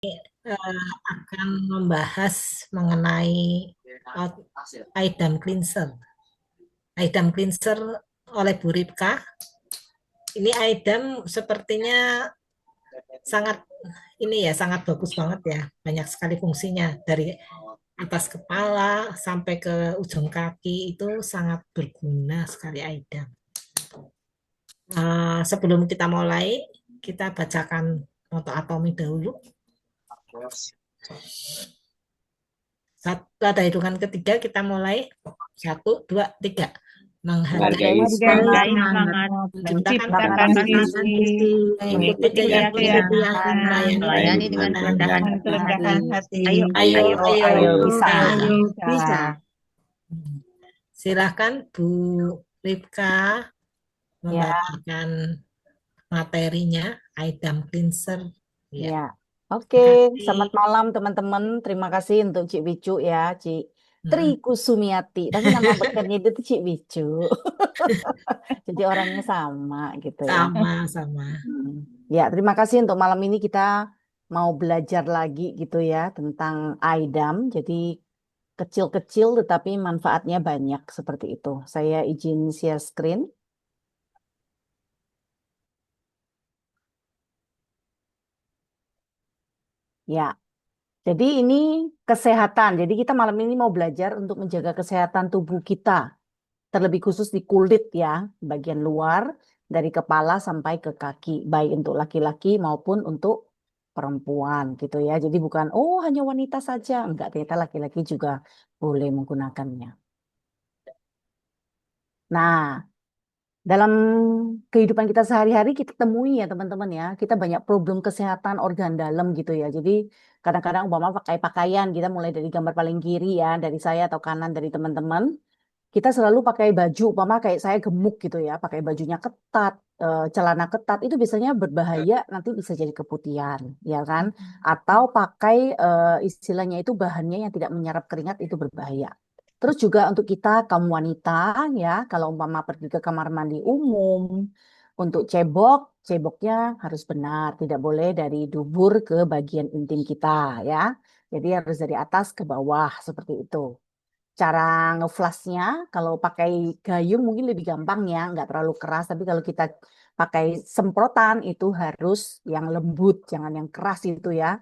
Akan membahas mengenai eye cleanser. Eye cleanser oleh Bu Ripka. Ini eye sepertinya sangat ini ya sangat bagus banget ya. Banyak sekali fungsinya dari atas kepala sampai ke ujung kaki itu sangat berguna sekali eye. Sebelum kita mulai, kita bacakan noto atomi dahulu. Pada hitungan ketiga kita mulai. 1, 2, 3. Menghargai semangat Menghargai semangat menciptakan menciptakan visi, visi, mengikuti mengikuti keyakinan, keyakinan, melayani melayani dengan dengan kerendahan hati. kerendahan hati. Ayo, Ayo, ayo, ayo, ayo, bisa. ayo ayo. bisa. Silakan Bu Ripka Ya, membacakan materinya, item cleanser. Ya, ya. Oke, terima kasih. selamat malam teman-teman. Terima kasih untuk Cik Wicu ya, Cik Tri Hmm. Kusumiati. Tapi nama bekannya itu tuh Cik Wicu. Jadi orangnya sama gitu ya. Sama-sama. Ya, terima kasih untuk malam ini kita mau belajar lagi gitu ya tentang AIDAM. Jadi kecil-kecil tetapi manfaatnya banyak seperti itu. Saya izin share screen. Ya, jadi ini kesehatan. Jadi kita malam ini mau belajar untuk menjaga kesehatan tubuh kita, terlebih khusus di kulit ya, bagian luar dari kepala sampai ke kaki, baik untuk laki-laki maupun untuk perempuan gitu ya. Jadi bukan oh hanya wanita saja, enggak ternyata laki-laki juga boleh menggunakannya. Nah, dalam kehidupan kita sehari-hari kita temui ya teman-teman ya, kita banyak problem kesehatan organ dalam gitu ya. Jadi kadang-kadang umpama pakai pakaian, kita mulai dari gambar paling kiri ya, dari saya atau kanan dari teman-teman, kita selalu pakai baju, umpama kayak saya gemuk gitu ya, pakai bajunya ketat, celana ketat, itu biasanya berbahaya, nanti bisa jadi keputihan, ya kan? Atau pakai istilahnya itu bahannya yang tidak menyerap keringat, itu berbahaya. Terus juga untuk kita kaum wanita ya, kalau umpama pergi ke kamar mandi umum, untuk cebok, ceboknya harus benar, tidak boleh dari dubur ke bagian intim kita ya. Jadi harus dari atas ke bawah seperti itu. Cara ngeflashnya, kalau pakai gayung mungkin lebih gampang ya, nggak terlalu keras. Tapi kalau kita pakai semprotan itu harus yang lembut, jangan yang keras itu ya.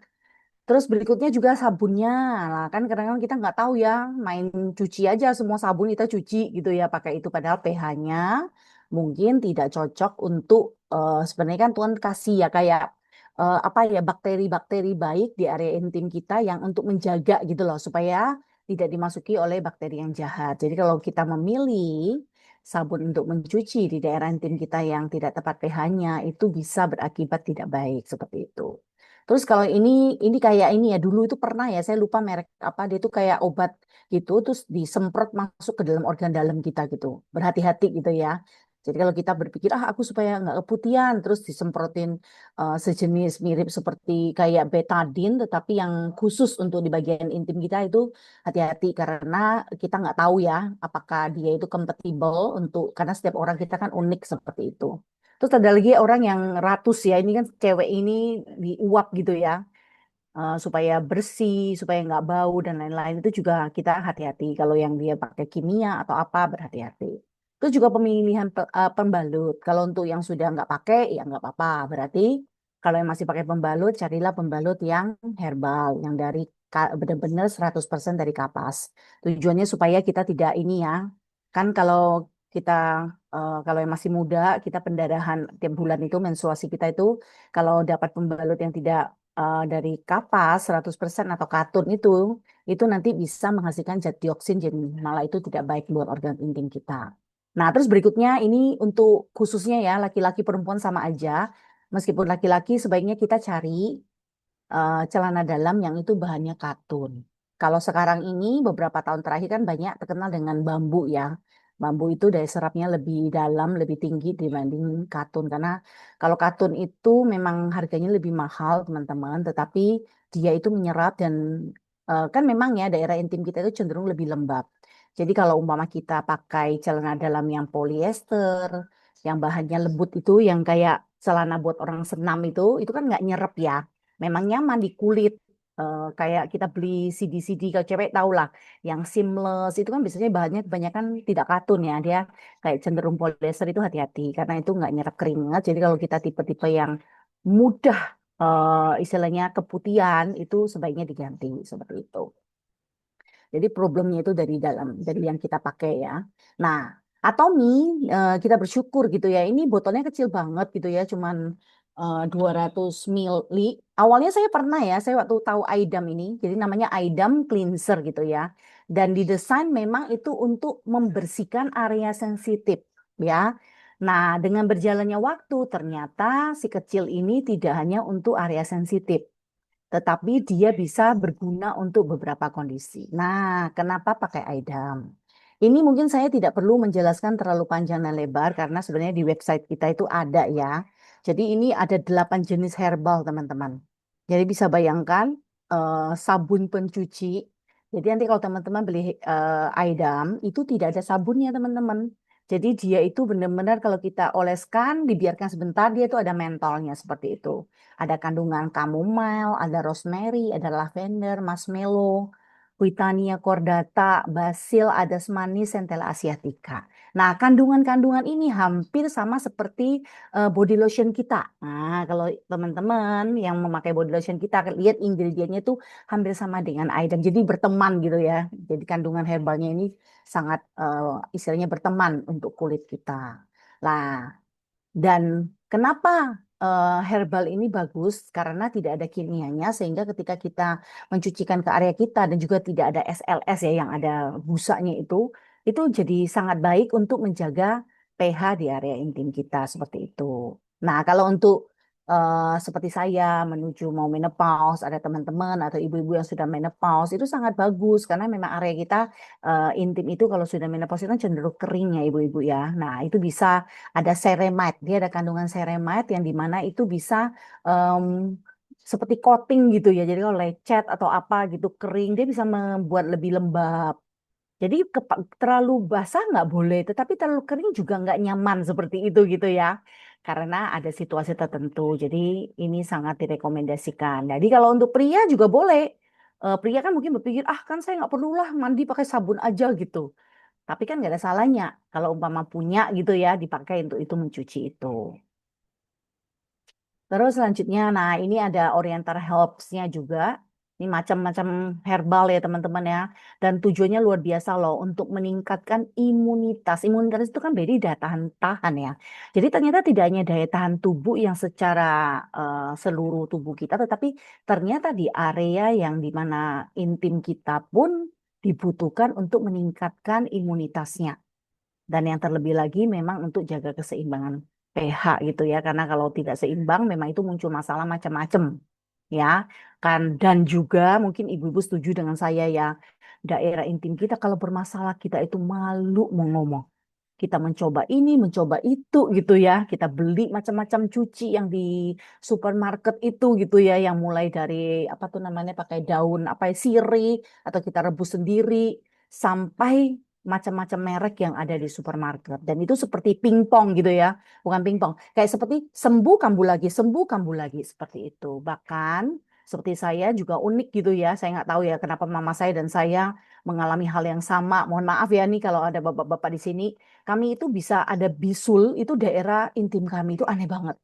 Terus berikutnya juga sabunnya. Nah, kan kadang-kadang kita nggak tahu ya, main cuci aja semua sabun kita cuci gitu ya, pakai itu padahal pH-nya mungkin tidak cocok untuk sebenarnya kan Tuhan kasih ya kayak apa ya bakteri-bakteri baik di area intim kita yang untuk menjaga gitu loh supaya tidak dimasuki oleh bakteri yang jahat. Jadi kalau kita memilih sabun untuk mencuci di daerah intim kita yang tidak tepat pH-nya itu bisa berakibat tidak baik seperti itu. Terus kalau ini kayak ini ya dulu itu pernah ya saya lupa merek apa dia itu kayak obat gitu terus disemprot masuk ke dalam organ dalam kita gitu. Berhati-hati gitu ya. Jadi kalau kita berpikir ah aku supaya nggak keputihan terus disemprotin sejenis mirip seperti kayak betadine tetapi yang khusus untuk di bagian intim kita itu hati-hati karena kita nggak tahu ya apakah dia itu compatible untuk karena setiap orang kita kan unik seperti itu. Terus ada lagi orang yang ratus ya, ini kan cewek ini diuap gitu ya, supaya bersih, supaya nggak bau dan lain-lain. Itu juga kita hati-hati. Kalau yang dia pakai kimia atau apa, berhati-hati. Itu juga pemilihan pembalut. Kalau untuk yang sudah nggak pakai, ya nggak apa-apa. Berarti kalau yang masih pakai pembalut, carilah pembalut yang herbal, yang dari benar-benar 100% dari kapas. Tujuannya supaya kita tidak ini ya, kan kalau kita kalau yang masih muda, kita pendarahan tiap bulan itu menstruasi kita itu kalau dapat pembalut yang tidak dari kapas 100% atau katun itu nanti bisa menghasilkan zat dioksin jadi malah itu tidak baik buat organ intim kita. Nah, terus berikutnya ini untuk khususnya ya laki-laki perempuan sama aja. Meskipun laki-laki sebaiknya kita cari celana dalam yang itu bahannya katun. Kalau sekarang ini beberapa tahun terakhir kan banyak terkenal dengan bambu ya. Bambu itu daya serapnya lebih dalam, lebih tinggi dibanding katun. Karena kalau katun itu memang harganya lebih mahal teman-teman. Tetapi dia itu menyerap dan kan memang ya daerah intim kita itu cenderung lebih lembab. Jadi kalau umpama kita pakai celana dalam yang polyester, yang bahannya lembut itu, yang kayak celana buat orang senam itu kan nggak nyerap ya. memang nyaman di kulit. Kayak kita beli CD-CD, kalau cewek tau lah, yang seamless itu kan biasanya bahannya kebanyakan tidak katun ya, dia kayak cenderung polyester, itu hati-hati karena itu nggak nyerap keringat. Jadi kalau kita tipe-tipe yang mudah istilahnya keputihan itu sebaiknya diganti seperti itu. Jadi problemnya itu dari dalam, dari yang kita pakai ya. Nah, atau mie, kita bersyukur gitu ya. Ini botolnya kecil banget gitu ya, cuman 200 mili. Awalnya saya pernah ya, saya waktu tahu Aidam ini, jadi namanya Aidam Cleanser gitu ya. Dan didesain memang itu untuk membersihkan area sensitif ya. Nah, dengan berjalannya waktu, ternyata si kecil ini tidak hanya untuk area sensitif, tetapi dia bisa berguna untuk beberapa kondisi. Nah, kenapa pakai Aidam? Ini mungkin saya tidak perlu menjelaskan terlalu panjang dan lebar karena sebenarnya di website kita itu ada ya. Jadi ini ada 8 jenis herbal, teman-teman. Jadi bisa bayangkan sabun pencuci. Jadi nanti kalau teman-teman beli Aidam itu tidak ada sabunnya, teman-teman. Jadi dia itu benar-benar kalau kita oleskan, dibiarkan sebentar, dia itu ada mentolnya seperti itu. Ada kandungan chamomile, ada rosemary, ada lavender, marshmallow, Witania cordata, basil, adas manis, centella asiatica. Nah, kandungan-kandungan ini hampir sama seperti body lotion kita. Nah, kalau teman-teman yang memakai body lotion kita lihat ingredientnya itu hampir sama dengan Aidam. Jadi berteman gitu ya. Jadi kandungan herbalnya ini sangat istilahnya berteman untuk kulit kita. Nah, dan kenapa herbal ini bagus? Karena tidak ada kimianya, sehingga ketika kita mencucikan ke area kita dan juga tidak ada SLS ya yang ada busanya itu jadi sangat baik untuk menjaga pH di area intim kita seperti itu. Nah, kalau untuk seperti saya menuju mau menopause, ada teman-teman atau ibu-ibu yang sudah menopause itu sangat bagus karena memang area kita intim itu kalau sudah menopause itu kan cenderung kering ya ibu-ibu ya. Nah, itu bisa ada ceramide, dia ada kandungan ceramide yang dimana itu bisa em, seperti coating gitu ya. Jadi kalau lecet atau apa gitu kering, dia bisa membuat lebih lembab. Jadi terlalu basah nggak boleh, tetapi terlalu kering juga nggak nyaman seperti itu gitu ya. Karena ada situasi tertentu. Jadi ini sangat direkomendasikan. Jadi kalau untuk pria juga boleh. Pria kan mungkin berpikir, ah kan saya nggak perlulah mandi pakai sabun aja gitu. Tapi kan nggak ada salahnya kalau umpama punya gitu ya dipakai untuk itu mencuci itu. Terus selanjutnya, nah ini ada Oriental Herbs-nya juga. Ini macam-macam herbal ya teman-teman ya. Dan tujuannya luar biasa loh untuk meningkatkan imunitas. Imunitas itu kan beda daya tahan ya. Jadi ternyata tidak hanya daya tahan tubuh yang secara seluruh tubuh kita, tetapi ternyata di area yang dimana intim kita pun dibutuhkan untuk meningkatkan imunitasnya. Dan yang terlebih lagi memang untuk jaga keseimbangan pH gitu ya. Karena kalau tidak seimbang memang itu muncul masalah macam-macam ya. Kan dan juga mungkin ibu-ibu setuju dengan saya ya. Daerah intim kita kalau bermasalah kita itu malu mau ngomong. Kita mencoba ini, mencoba itu gitu ya. Kita beli macam-macam cuci yang di supermarket itu gitu ya. Yang mulai dari apa tuh namanya pakai daun apa ya, sirih atau kita rebus sendiri sampai macam-macam merek yang ada di supermarket. Dan itu seperti pingpong gitu ya. Bukan pingpong. Kayak seperti sembuh kambuh lagi seperti itu. Bahkan seperti saya juga unik gitu ya. Saya nggak tahu ya kenapa mama saya dan saya mengalami hal yang sama. Mohon maaf ya nih kalau ada bapak-bapak di sini. Kami itu bisa ada bisul, itu daerah intim kami itu aneh banget.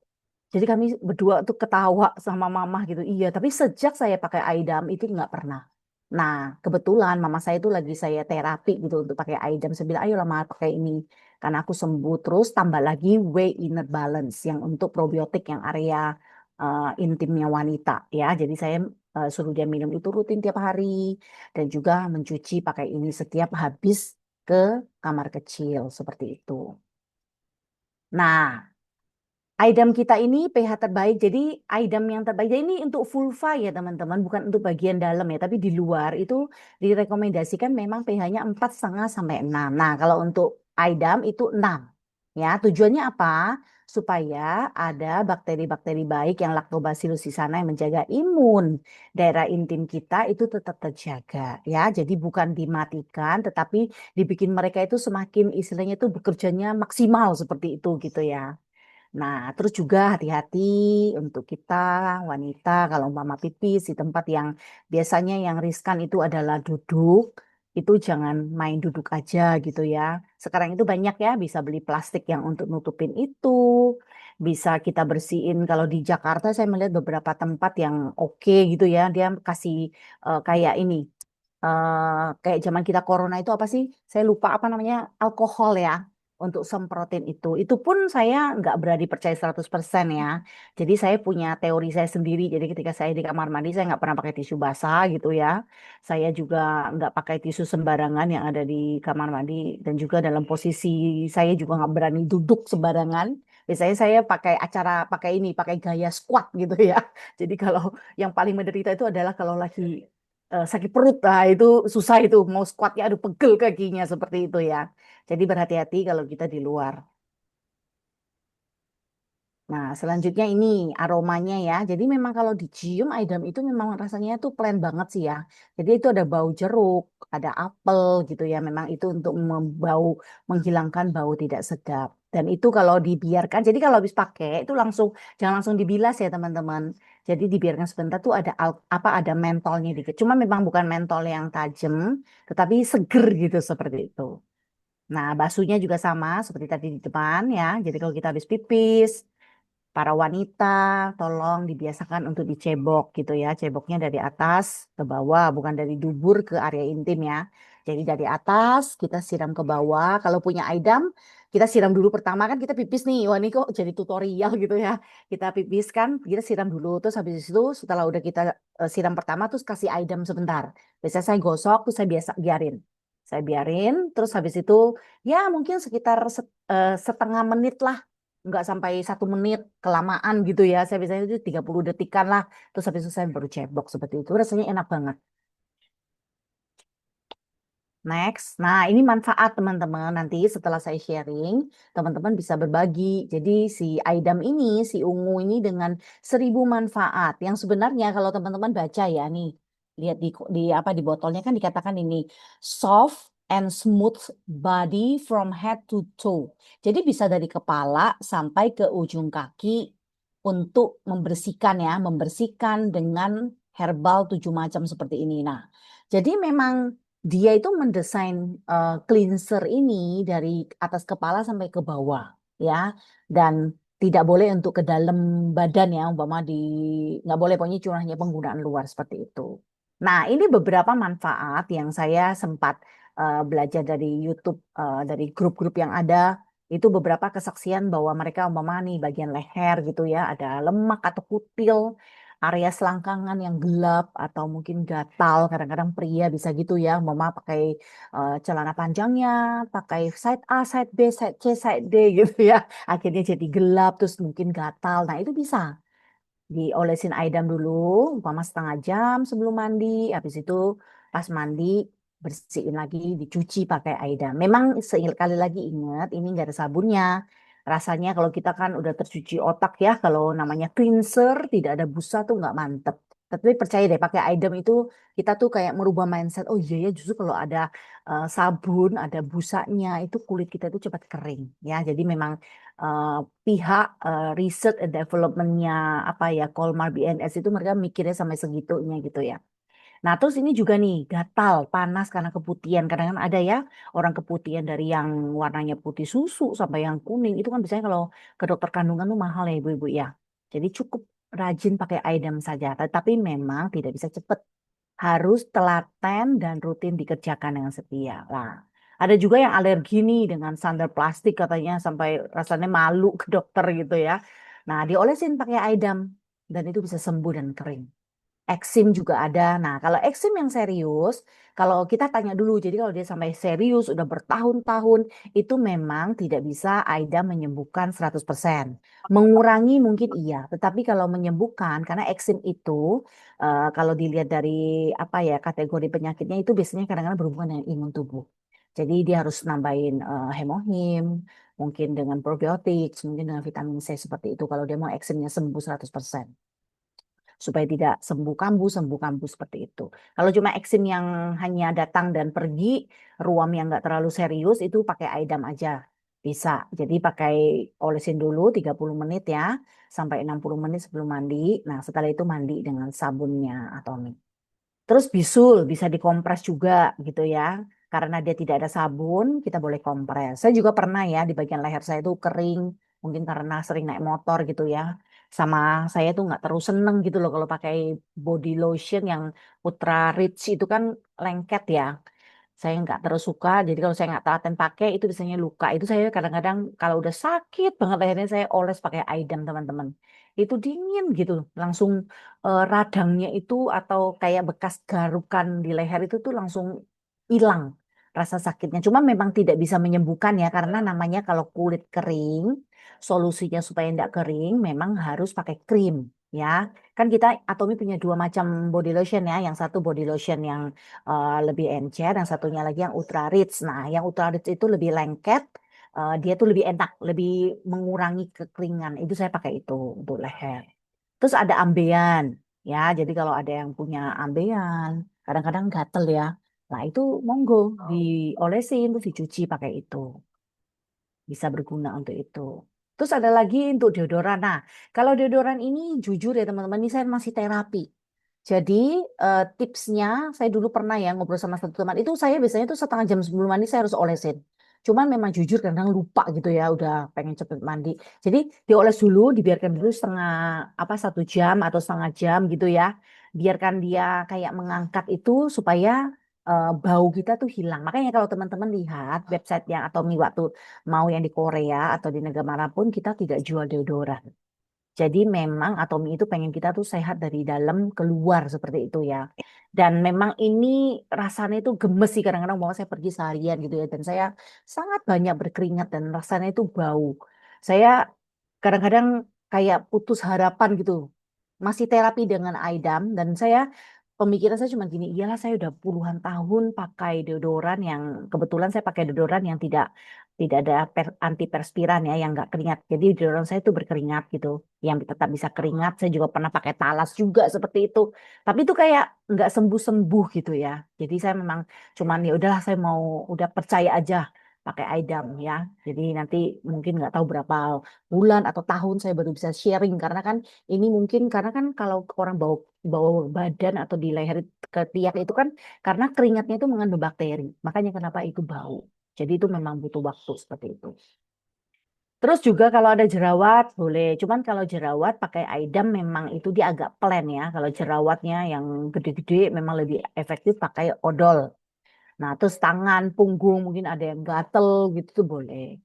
Jadi kami berdua tuh ketawa sama mama gitu. Iya, tapi sejak saya pakai Aidam itu nggak pernah. Nah, kebetulan mama saya itu lagi saya terapi gitu untuk pakai Aidam. Saya bilang, ayo lama pakai ini. Karena aku sembuh terus, tambah lagi Whey Inner Balance yang untuk probiotik yang area intimnya wanita ya. Jadi saya suruh dia minum itu rutin tiap hari dan juga mencuci pakai ini setiap habis ke kamar kecil seperti itu. Nah, Aidam kita ini pH terbaik. Jadi Aidam yang terbaik. Jadi ini untuk vulva ya teman-teman, bukan untuk bagian dalam ya, tapi di luar itu direkomendasikan memang pH-nya 4,5 sampai 6. Nah, kalau untuk Aidam itu 6. Ya, tujuannya apa? Supaya ada bakteri-bakteri baik yang Lactobacillus di sana yang menjaga imun daerah intim kita itu tetap terjaga ya. Jadi bukan dimatikan tetapi dibikin mereka itu semakin istilahnya itu bekerjanya maksimal seperti itu gitu ya. Nah, terus juga hati-hati untuk kita wanita kalau umpama pipis di tempat yang biasanya yang riskan itu adalah duduk, itu jangan main duduk aja gitu ya. Sekarang itu banyak ya bisa beli plastik yang untuk nutupin itu, bisa kita bersihin. Kalau di Jakarta saya melihat beberapa tempat yang oke gitu ya, dia kasih kayak ini kayak zaman kita corona itu apa sih? Saya lupa apa namanya, alkohol ya untuk semprotin itu. Itu pun saya nggak berani percaya 100% ya. Jadi saya punya teori saya sendiri. Jadi ketika saya di kamar mandi saya nggak pernah pakai tisu basah gitu ya. Saya juga nggak pakai tisu sembarangan yang ada di kamar mandi dan juga dalam posisi saya juga nggak berani duduk sembarangan. Biasanya saya pakai ini, pakai gaya squat gitu ya. Jadi kalau yang paling menderita itu adalah kalau lagi sakit perut, nah itu susah itu mau squatnya, aduh pegel kakinya seperti itu ya. Jadi berhati-hati kalau kita di luar. Nah, selanjutnya ini aromanya ya. Jadi memang kalau dicium Aidam itu memang rasanya tuh plain banget sih ya. Jadi itu ada bau jeruk, ada apel gitu ya. Memang itu untuk membau, menghilangkan bau tidak sedap. Dan itu kalau dibiarkan, jadi kalau habis pakai itu langsung jangan langsung dibilas ya teman-teman. Jadi dibiarkan sebentar tuh ada apa ada mentolnya dikit. Cuma memang bukan mentol yang tajam, tetapi seger gitu seperti itu. Nah, basuhnya juga sama seperti tadi di depan ya. Jadi kalau kita habis pipis, para wanita tolong dibiasakan untuk dicebok gitu ya. Ceboknya dari atas ke bawah, bukan dari dubur ke area intim ya. Jadi dari atas kita siram ke bawah. Kalau punya Aidam, kita siram dulu pertama kan kita pipis nih. Wah ini kok jadi tutorial gitu ya. Kita pipis kan, kita siram dulu. Terus habis itu setelah udah kita siram pertama, terus kasih Aidam sebentar. Biasanya saya gosok, terus saya biasa biarin. Saya biarin, terus habis itu ya mungkin sekitar setengah menit lah, nggak sampai 1 menit, kelamaan gitu ya. Saya biasanya itu 30 detikan lah. Terus habis itu saya baru cebok seperti itu. Rasanya enak banget. Next. Nah, ini manfaat teman-teman. Nanti setelah saya sharing, teman-teman bisa berbagi. Jadi si Aidam ini, si ungu ini dengan 1.000 manfaat. Yang sebenarnya kalau teman-teman baca ya nih, lihat di apa di botolnya kan dikatakan ini soft and smooth body from head to toe. Jadi bisa dari kepala sampai ke ujung kaki untuk membersihkan ya, membersihkan dengan herbal 7 macam seperti ini. Nah, jadi memang dia itu mendesain cleanser ini dari atas kepala sampai ke bawah ya, dan tidak boleh untuk ke dalam badan ya, umpama di nggak boleh, pokoknya cuma hanya penggunaan luar seperti itu. Nah, ini beberapa manfaat yang saya sempat belajar dari YouTube, dari grup-grup yang ada. Itu beberapa kesaksian bahwa mereka umpama nih bagian leher gitu ya ada lemak atau kutil, area selangkangan yang gelap atau mungkin gatal. Kadang-kadang pria bisa gitu ya, mama pakai celana panjangnya, pakai side A, side B, side C, side D gitu ya. Akhirnya jadi gelap, terus mungkin gatal. Nah, itu bisa diolesin Aidam dulu, umpama setengah jam sebelum mandi. Habis itu pas mandi bersihin lagi, dicuci pakai Aidam. Memang sekali lagi ingat, ini nggak ada sabunnya. Rasanya kalau kita kan udah tercuci otak ya, kalau namanya cleanser tidak ada busa tuh nggak mantep. Tapi percaya deh pakai Aidam itu kita tuh kayak merubah mindset. Oh iya ya, justru kalau ada sabun, ada busanya itu kulit kita itu cepat kering ya. Jadi memang eh, pihak research and developmentnya apa ya Colmar BNS itu mereka mikirnya sampai segitunya gitu ya. Nah, terus ini juga nih gatal, panas karena keputihan. Kadang-kadang ada ya orang keputihan dari yang warnanya putih susu sampai yang kuning. Itu kan biasanya kalau ke dokter kandungan tuh mahal ya ibu-ibu ya. Jadi cukup rajin pakai Aidam saja. Tetapi memang tidak bisa cepat, harus telaten dan rutin dikerjakan dengan setia. Nah, ada juga yang alergi nih dengan sandal plastik katanya sampai rasanya malu ke dokter gitu ya. Nah, diolesin pakai Aidam dan itu bisa sembuh dan kering. Eksim juga ada. Nah, kalau eksim yang serius, kalau kita tanya dulu, jadi kalau dia sampai serius, udah bertahun-tahun, itu memang tidak bisa AIDA menyembuhkan 100%. Mengurangi mungkin iya, tetapi kalau menyembuhkan, karena eksim itu, kalau dilihat dari apa ya kategori penyakitnya itu biasanya kadang-kadang berhubungan dengan imun tubuh. Jadi dia harus nambahin hemohim, mungkin dengan probiotik, mungkin dengan vitamin C seperti itu. Kalau dia mau eksimnya sembuh 100% supaya tidak sembuh kambuh seperti itu. Kalau cuma eksim yang hanya datang dan pergi, ruam yang nggak terlalu serius itu pakai Aidam aja. Bisa. Jadi pakai olesin dulu 30 menit ya, sampai 60 menit sebelum mandi. Nah, setelah itu mandi dengan sabunnya Atomi. Terus bisul, bisa dikompres juga gitu ya. Karena dia tidak ada sabun, kita boleh kompres. Saya juga pernah ya di bagian leher saya itu kering, mungkin karena sering naik motor gitu ya. Sama saya tuh nggak terus seneng gitu loh kalau pakai body lotion yang ultra rich itu kan lengket ya. Saya nggak terus suka, jadi kalau saya nggak telaten pakai itu biasanya luka. Itu saya kadang-kadang kalau udah sakit banget lehernya saya oles pakai Aidam teman-teman. Itu dingin gitu, langsung radangnya itu atau kayak bekas garukan di leher itu tuh langsung hilang rasa sakitnya. Cuma memang tidak bisa menyembuhkan ya, karena namanya kalau kulit kering, solusinya supaya tidak kering memang harus pakai krim ya. Kan kita Atomi punya dua macam body lotion ya, yang satu body lotion yang lebih encer, yang satunya lagi yang ultra rich. Nah, yang ultra rich itu lebih lengket, dia tuh lebih enak, lebih mengurangi kekeringan. Itu saya pakai itu untuk leher. Terus ada ambeien, ya. Jadi kalau ada yang punya ambeien, kadang-kadang gatel ya. Nah, itu monggo diolesin terus dicuci pakai itu. Bisa berguna untuk itu. Terus ada lagi untuk deodoran. Nah, kalau deodoran ini jujur ya teman-teman, ini saya masih terapi. Jadi tipsnya, saya dulu pernah ya ngobrol sama satu teman, itu saya biasanya tuh setengah jam sebelum mandi saya harus olesin. Cuman memang jujur kadang lupa gitu ya, udah pengen cepet mandi. Jadi dioles dulu, dibiarkan dulu setengah apa 1 jam atau setengah jam gitu ya. Biarkan dia kayak mengangkat itu supaya bau kita tuh hilang. Makanya kalau teman-teman lihat website yang atau waktu mau yang di Korea atau di negara manapun kita tidak jual deodoran. Jadi memang Atomi itu pengen kita tuh sehat dari dalam keluar seperti itu ya. Dan memang ini rasanya itu gemes sih kadang-kadang mau saya pergi seharian gitu ya. Dan saya sangat banyak berkeringat dan rasanya itu bau. Saya kadang-kadang kayak putus harapan gitu. Masih terapi dengan Aidam dan saya pemikiran saya cuma gini, iyalah saya udah puluhan tahun pakai deodoran yang kebetulan saya pakai deodoran yang tidak tidak ada antiperspiran ya yang nggak keringat. Jadi deodoran saya itu berkeringat gitu, yang tetap bisa keringat. Saya juga pernah pakai talas juga seperti itu. Tapi itu kayak nggak sembuh-sembuh gitu ya. Jadi saya memang cuman ya udahlah saya mau udah percaya aja pakai Aidam ya. Jadi nanti mungkin nggak tahu berapa bulan atau tahun saya baru bisa sharing karena kan ini mungkin karena kan kalau orang bawa bawa badan atau di leher ketiak itu kan karena keringatnya itu mengandung bakteri. Makanya kenapa itu bau. Jadi itu memang butuh waktu seperti itu. Terus juga kalau ada jerawat boleh. Cuman kalau jerawat pakai Aidam memang itu dia agak plain ya. Kalau jerawatnya yang gede-gede memang lebih efektif pakai odol. Nah, terus tangan, punggung mungkin ada yang gatel gitu tuh boleh.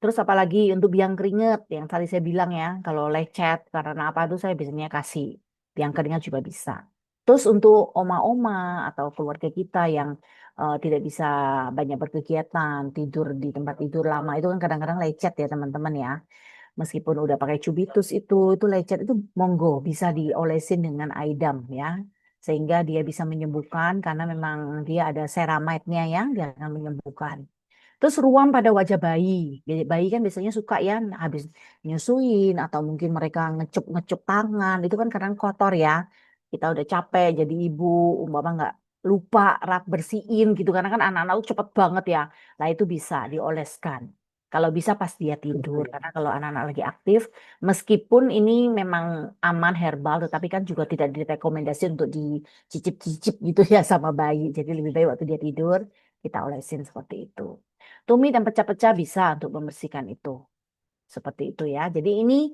Terus apalagi untuk biang keringet yang tadi saya bilang ya, kalau lecet karena apa itu saya biasanya kasih biang keringet juga bisa. Terus untuk oma-oma atau keluarga kita yang tidak bisa banyak berkegiatan, tidur di tempat tidur lama itu kan kadang-kadang lecet ya teman-teman ya. Meskipun udah pakai cubitus itu lecet itu monggo bisa diolesin dengan Aidam ya. Sehingga dia bisa menyembuhkan karena memang dia ada ceramide-nya yang dia akan menyembuhkan. Terus ruam pada wajah bayi. Bayi kan biasanya suka ya habis nyusuin atau mungkin mereka ngecup-ngecup tangan. Itu kan kadang kotor ya. Kita udah capek jadi ibu, umpama nggak lupa rak bersihin gitu. Karena kan anak-anak tuh cepet banget ya. Nah itu bisa dioleskan. Kalau bisa pas dia tidur. Karena kalau anak-anak lagi aktif, meskipun ini memang aman herbal, tetapi kan juga tidak direkomendasi untuk dicicip-cicip gitu ya sama bayi. Jadi lebih baik waktu dia tidur, kita olesin seperti itu. Tumi dan pecah-pecah bisa untuk membersihkan itu. Seperti itu ya. Jadi ini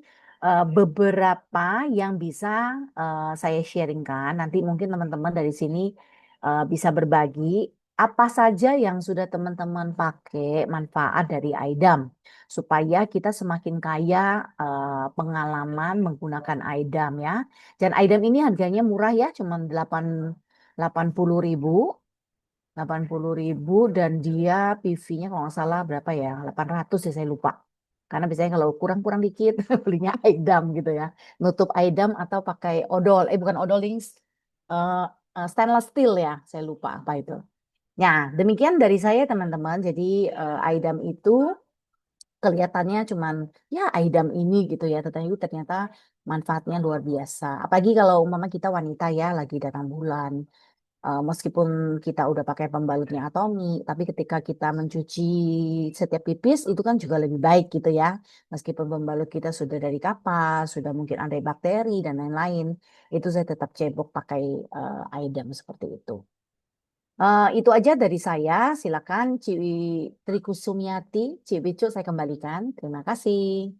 beberapa yang bisa saya sharingkan. Nanti mungkin teman-teman dari sini bisa berbagi apa saja yang sudah teman-teman pakai manfaat dari Aidam. Supaya kita semakin kaya pengalaman menggunakan Aidam ya. Dan Aidam ini harganya murah ya, cuma 80.000. 80.000 dan dia PV-nya kalau nggak salah berapa ya 800 ya saya lupa karena biasanya kalau kurang-kurang dikit belinya Aidam gitu ya nutup Aidam atau pakai odol bukan odol ini eh, stainless steel ya saya lupa apa itu. Nah demikian dari saya teman-teman jadi Aidam itu kelihatannya cuman ya Aidam ini gitu ya tetapi ternyata manfaatnya luar biasa apalagi kalau umpama kita wanita ya lagi datang bulan Meskipun kita udah pakai pembalutnya atomi, tapi ketika kita mencuci setiap pipis itu kan juga lebih baik gitu ya. Meskipun pembalut kita sudah dari kapas, sudah mungkin ada bakteri dan lain-lain, itu saya tetap cebok pakai Aidem seperti itu. Itu aja dari saya. Silakan Trikusumiati, Wicu saya kembalikan. Terima kasih.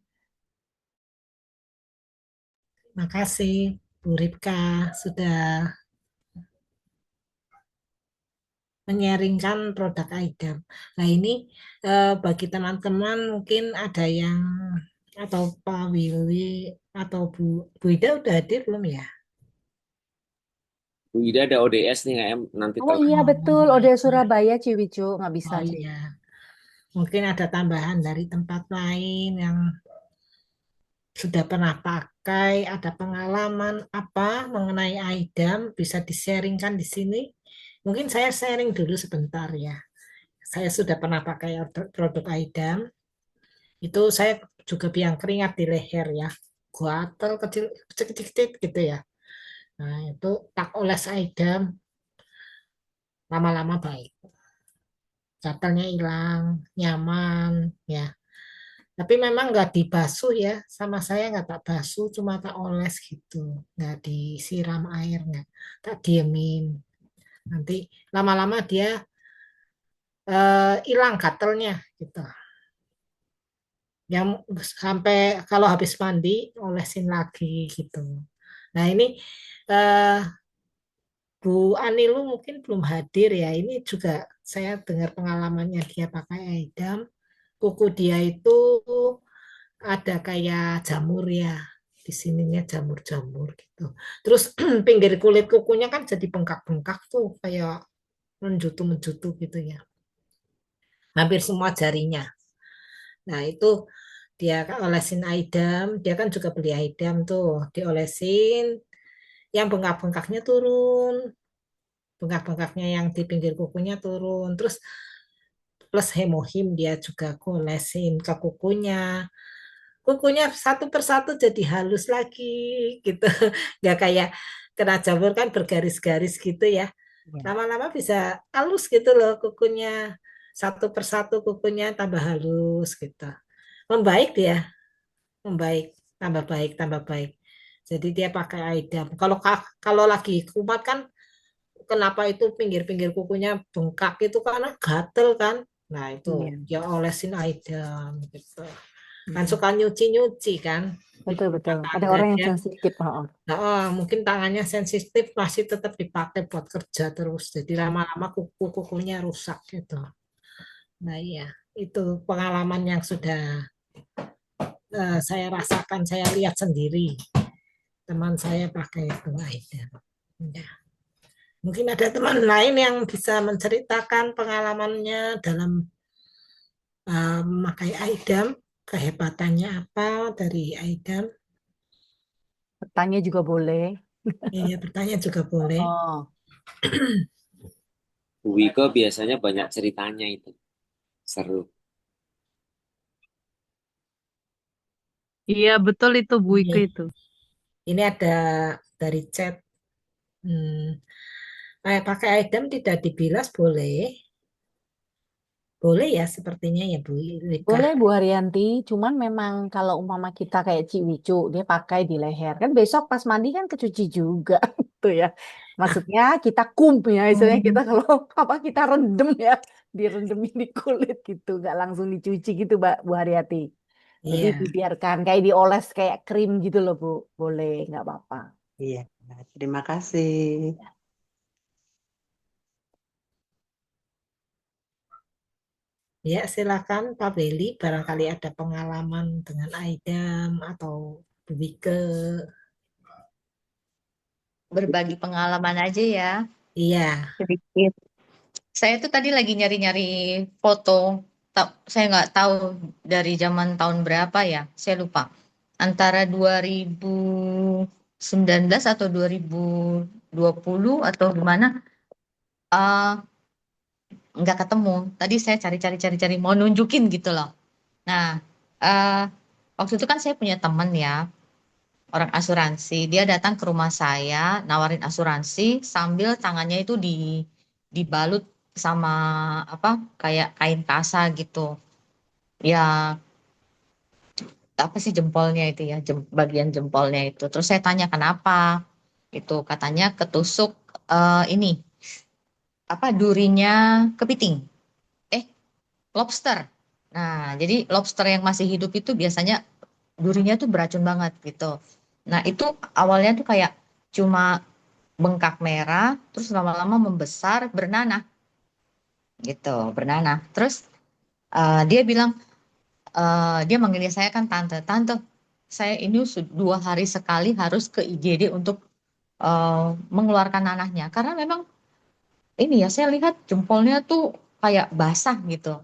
Makasih Bu Ripka sudah menyaringkan produk AIDAM. Nah ini bagi teman-teman mungkin ada yang atau Pak Willy atau Bu Ida udah hadir belum ya? Bu Ida ada ODS nih em nanti Oh telat. iya betul, Oh, Ode Surabaya Ciwicu nggak bisa oh iya, mungkin ada tambahan dari tempat lain yang sudah pernah pakai, ada pengalaman apa mengenai AIDAM, bisa di-sharingkan di sini. Mungkin saya sharing dulu sebentar ya. Saya sudah pernah pakai produk AIDAM, itu saya juga biang keringat di leher ya. Gatal kecil, kecil-kecil gitu ya. Nah, itu tak oles AIDAM, lama-lama baik. Gatalnya hilang, nyaman, ya. Tapi memang nggak dibasuh ya, sama saya nggak tak basuh, cuma tak oles gitu, nggak disiram air, nggak tak diemin. Nanti lama-lama dia hilang gatalnya gitu. Yang sampai kalau habis mandi olesin lagi gitu. Nah ini eh, Bu Anilu mungkin belum hadir ya. Ini juga saya dengar pengalamannya dia pakai Aidam. Kuku dia itu ada kayak jamur ya, di sininya jamur-jamur gitu. Terus pinggir kulit kukunya kan jadi bengkak-bengkak tuh kayak menjutu-menjutu gitu ya, hampir semua jarinya. Nah itu dia kan olesin Aidam, dia kan juga beli Aidam tuh, diolesin, yang bengkak-bengkaknya turun, bengkak-bengkaknya yang di pinggir kukunya turun, terus plus hemohim dia juga olesin ke kukunya, kukunya satu persatu jadi halus lagi gitu, nggak kayak kena jamur kan bergaris-garis gitu ya, ya. lama-lama bisa halus gitu loh kukunya, satu persatu kukunya tambah halus gitu, membaik dia, membaik, tambah baik, tambah baik. Jadi dia pakai Aidam. Kalau lagi kumat kan, kenapa itu pinggir-pinggir kukunya bengkak itu karena gatel kan. Nah itu Iya. dia olesin Aidam gitu. Kan Mm-mm. suka nyuci-nyuci kan di Betul betul. rumah Ada tangga orang yang dia. sensitif. Oh. Nah, mungkin tangannya sensitif masih tetap dipakai buat kerja terus. Jadi lama-lama kuku-kukunya rusak gitu. Nah iya, itu pengalaman yang sudah saya rasakan, saya lihat sendiri. Teman saya pakai itu Aidam. Ya. Mungkin ada teman lain yang bisa menceritakan pengalamannya dalam memakai Aidam, kehebatannya apa dari Aidam. Bertanya juga boleh. Iya, bertanya juga boleh. Oh. Bu Wiko biasanya banyak ceritanya itu. Seru. Iya, betul itu Bu Ike Ini, itu. ini ada dari chat. Hmm, pakai Aidam tidak dibilas boleh, boleh ya sepertinya ya Bu Rika. Boleh Bu Haryanti, cuman memang kalau umpama kita kayak Ciwicu, dia pakai di leher. Kan besok pas mandi kan kecuci juga gitu ya. Maksudnya kita ya, istilahnya kita Hmm, kalau apa kita rendem ya, direndemin di kulit gitu, nggak langsung dicuci gitu Mbak Bu Haryanti. Jadi iya, dibiarkan kayak dioles kayak krim gitu loh Bu, boleh nggak apa-apa. Iya, terima kasih. ya silakan Pak Beli, barangkali ada pengalaman dengan Aidam atau Bu Wike. Berbagi pengalaman aja ya, Iya, sedikit. Saya tuh tadi lagi nyari-nyari foto. Saya nggak tahu dari zaman tahun berapa ya, saya lupa. Antara 2019 atau 2020 atau gimana, eh nggak ketemu. Tadi saya cari-cari mau nunjukin gitu loh. Nah, eh waktu itu kan saya punya temen ya. orang asuransi. Dia datang ke rumah saya, nawarin asuransi sambil tangannya itu dibalut sama apa kayak kain kasa gitu. Ya, apa sih jempolnya itu ya, bagian jempolnya itu. Terus saya tanya kenapa? Itu katanya ketusuk ini apa durinya kepiting. Eh, lobster. Nah, jadi lobster yang masih hidup itu biasanya durinya tuh beracun banget gitu. Nah, itu awalnya tuh kayak cuma bengkak merah, terus lama-lama membesar, bernanah gitu, bernanah. Terus dia bilang, dia manggilnya saya kan tante, tante, saya ini 2 hari sekali harus ke IGD untuk mengeluarkan nanahnya, karena memang ini ya saya lihat jempolnya tuh kayak basah gitu.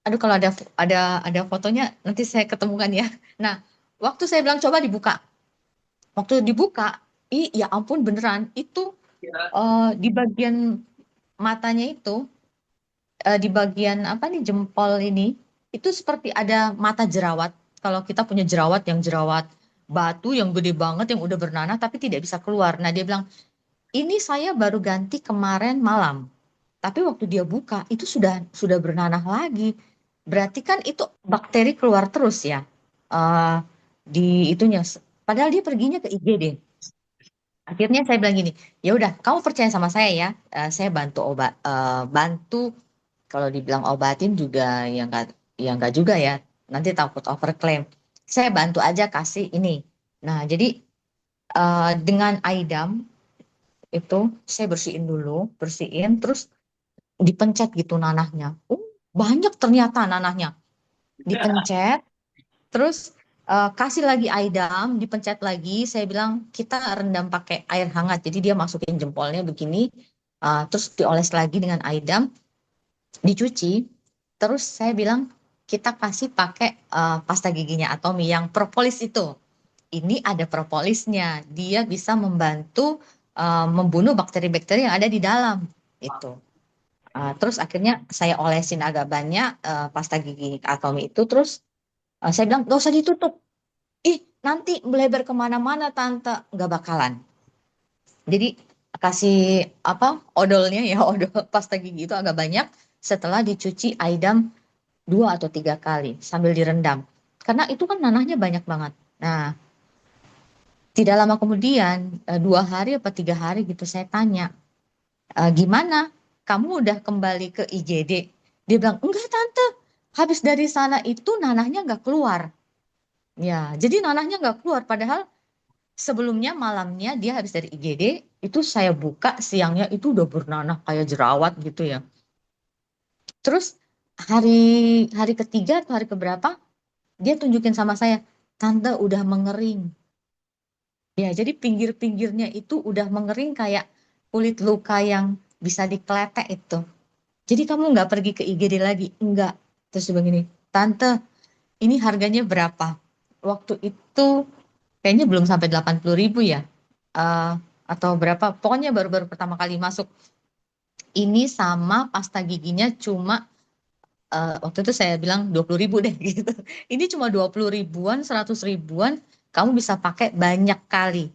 Aduh, kalau ada fotonya nanti saya ketemukan ya. Nah, waktu saya bilang coba dibuka, waktu dibuka, ya ampun beneran itu di bagian matanya itu, di bagian apa nih jempol ini, itu seperti ada mata jerawat. Kalau kita punya jerawat yang jerawat batu yang gede banget yang udah bernanah tapi tidak bisa keluar. Nah, dia bilang ini saya baru ganti kemarin malam. Tapi waktu dia buka itu sudah bernanah lagi. Berarti kan itu bakteri keluar terus ya. eh, di itunya. Padahal dia perginya ke IGD. Akhirnya saya bilang gini, ya udah, kamu percaya sama saya ya. Saya bantu bantu kalau dibilang obatin juga ya nggak juga ya. Nanti takut overclaim. Saya bantu aja kasih ini. Nah, jadi dengan Aidam itu saya bersihin dulu, bersihin, terus dipencet gitu nanahnya. Banyak ternyata nanahnya. Dipencet, terus kasih lagi Aidam, dipencet lagi. Saya bilang kita rendam pakai air hangat. Jadi dia masukin jempolnya begini, terus dioles lagi dengan Aidam, dicuci. Terus saya bilang kita kasih pakai pasta giginya Atomi yang propolis itu. Ini ada propolisnya. Dia bisa membantu membunuh bakteri-bakteri yang ada di dalam. Itu. Terus akhirnya saya olesin agak banyak pasta gigi Atomi itu. Terus saya bilang, gak usah ditutup. Ih, nanti melebar kemana-mana, Tante. Nggak bakalan. Jadi kasih apa odolnya ya, odol pasta gigi itu agak banyak setelah dicuci Aidam 2 atau 3 kali sambil direndam. Karena itu kan nanahnya banyak banget. Nah, tidak lama kemudian, 2 hari apa 3 hari gitu saya tanya, gimana? Kamu udah kembali ke IGD? Dia bilang, enggak Tante, habis dari sana itu nanahnya nggak keluar. Ya, jadi nanahnya nggak keluar. Padahal sebelumnya malamnya dia habis dari IGD, itu saya buka siangnya itu udah bernanah kayak jerawat gitu ya. Terus hari hari ketiga atau hari keberapa, dia tunjukin sama saya, Tante udah mengering. Ya, jadi pinggir-pinggirnya itu udah mengering kayak kulit luka yang bisa dikeletek itu. Jadi kamu nggak pergi ke IGD lagi? Enggak. Terus dia bilang gini, Tante, ini harganya berapa? Waktu itu kayaknya belum sampai 80.000 ya. Eh, atau berapa? Pokoknya baru-baru pertama kali masuk. Ini sama pasta giginya cuma, waktu itu saya bilang 20.000 deh gitu. Ini cuma 20 ribuan, 100 ribuan, kamu bisa pakai banyak kali.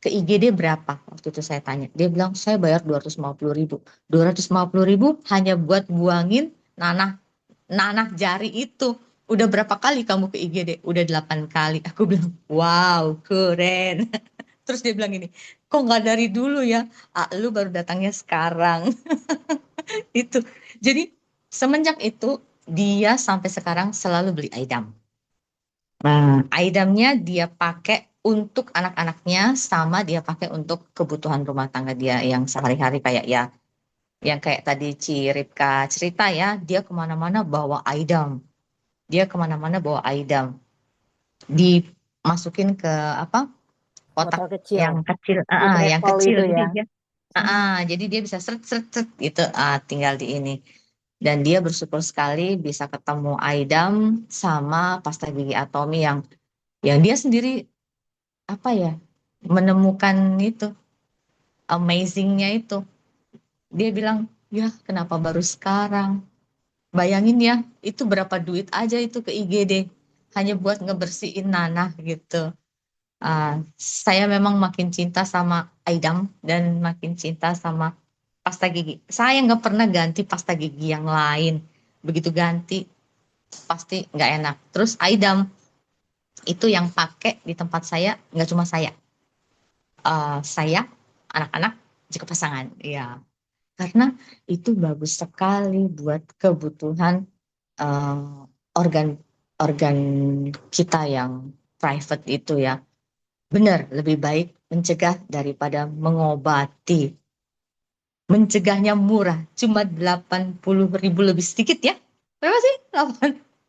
Ke IGD berapa? Waktu itu saya tanya. Dia bilang, saya bayar 250.000. 250.000 hanya buat buangin nanah nanah jari itu. Udah berapa kali kamu ke IGD? Udah 8 kali. Aku bilang, wow, keren. Terus dia bilang gini, kok nggak dari dulu ya? Lu baru datangnya sekarang. Itu. Jadi semenjak itu dia sampai sekarang selalu beli Aidam. Nah, Aidamnya dia pakai untuk anak-anaknya sama dia pakai untuk kebutuhan rumah tangga dia yang sehari-hari kayak ya, yang kayak tadi Ci Ripka cerita ya, dia kemana-mana bawa Aidam. Dia kemana-mana bawa Aidam. Dimasukin ke apa? Kotak Botol kecil yang kecil, di yang travel kecil. itu Jadi ya. dia, jadi dia bisa seret seret seret gitu, tinggal di ini. Dan dia bersyukur sekali bisa ketemu Aidam sama pasta gigi Atomi yang dia sendiri apa ya menemukan itu amazingnya itu. Dia bilang, ya kenapa baru sekarang? Bayangin ya, itu berapa duit aja itu ke IGD hanya buat ngebersihin nanah gitu. Saya memang makin cinta sama Aidam dan makin cinta sama pasta gigi. Saya nggak pernah ganti pasta gigi yang lain. Begitu ganti, pasti nggak enak. Terus Aidam itu yang pakai di tempat saya, nggak cuma saya, anak-anak, juga pasangan. Ya, karena itu bagus sekali buat kebutuhan eh, organ organ kita yang private itu ya. Benar, lebih baik mencegah daripada mengobati. Mencegahnya murah, cuma 80.000 lebih sedikit ya. Berapa sih?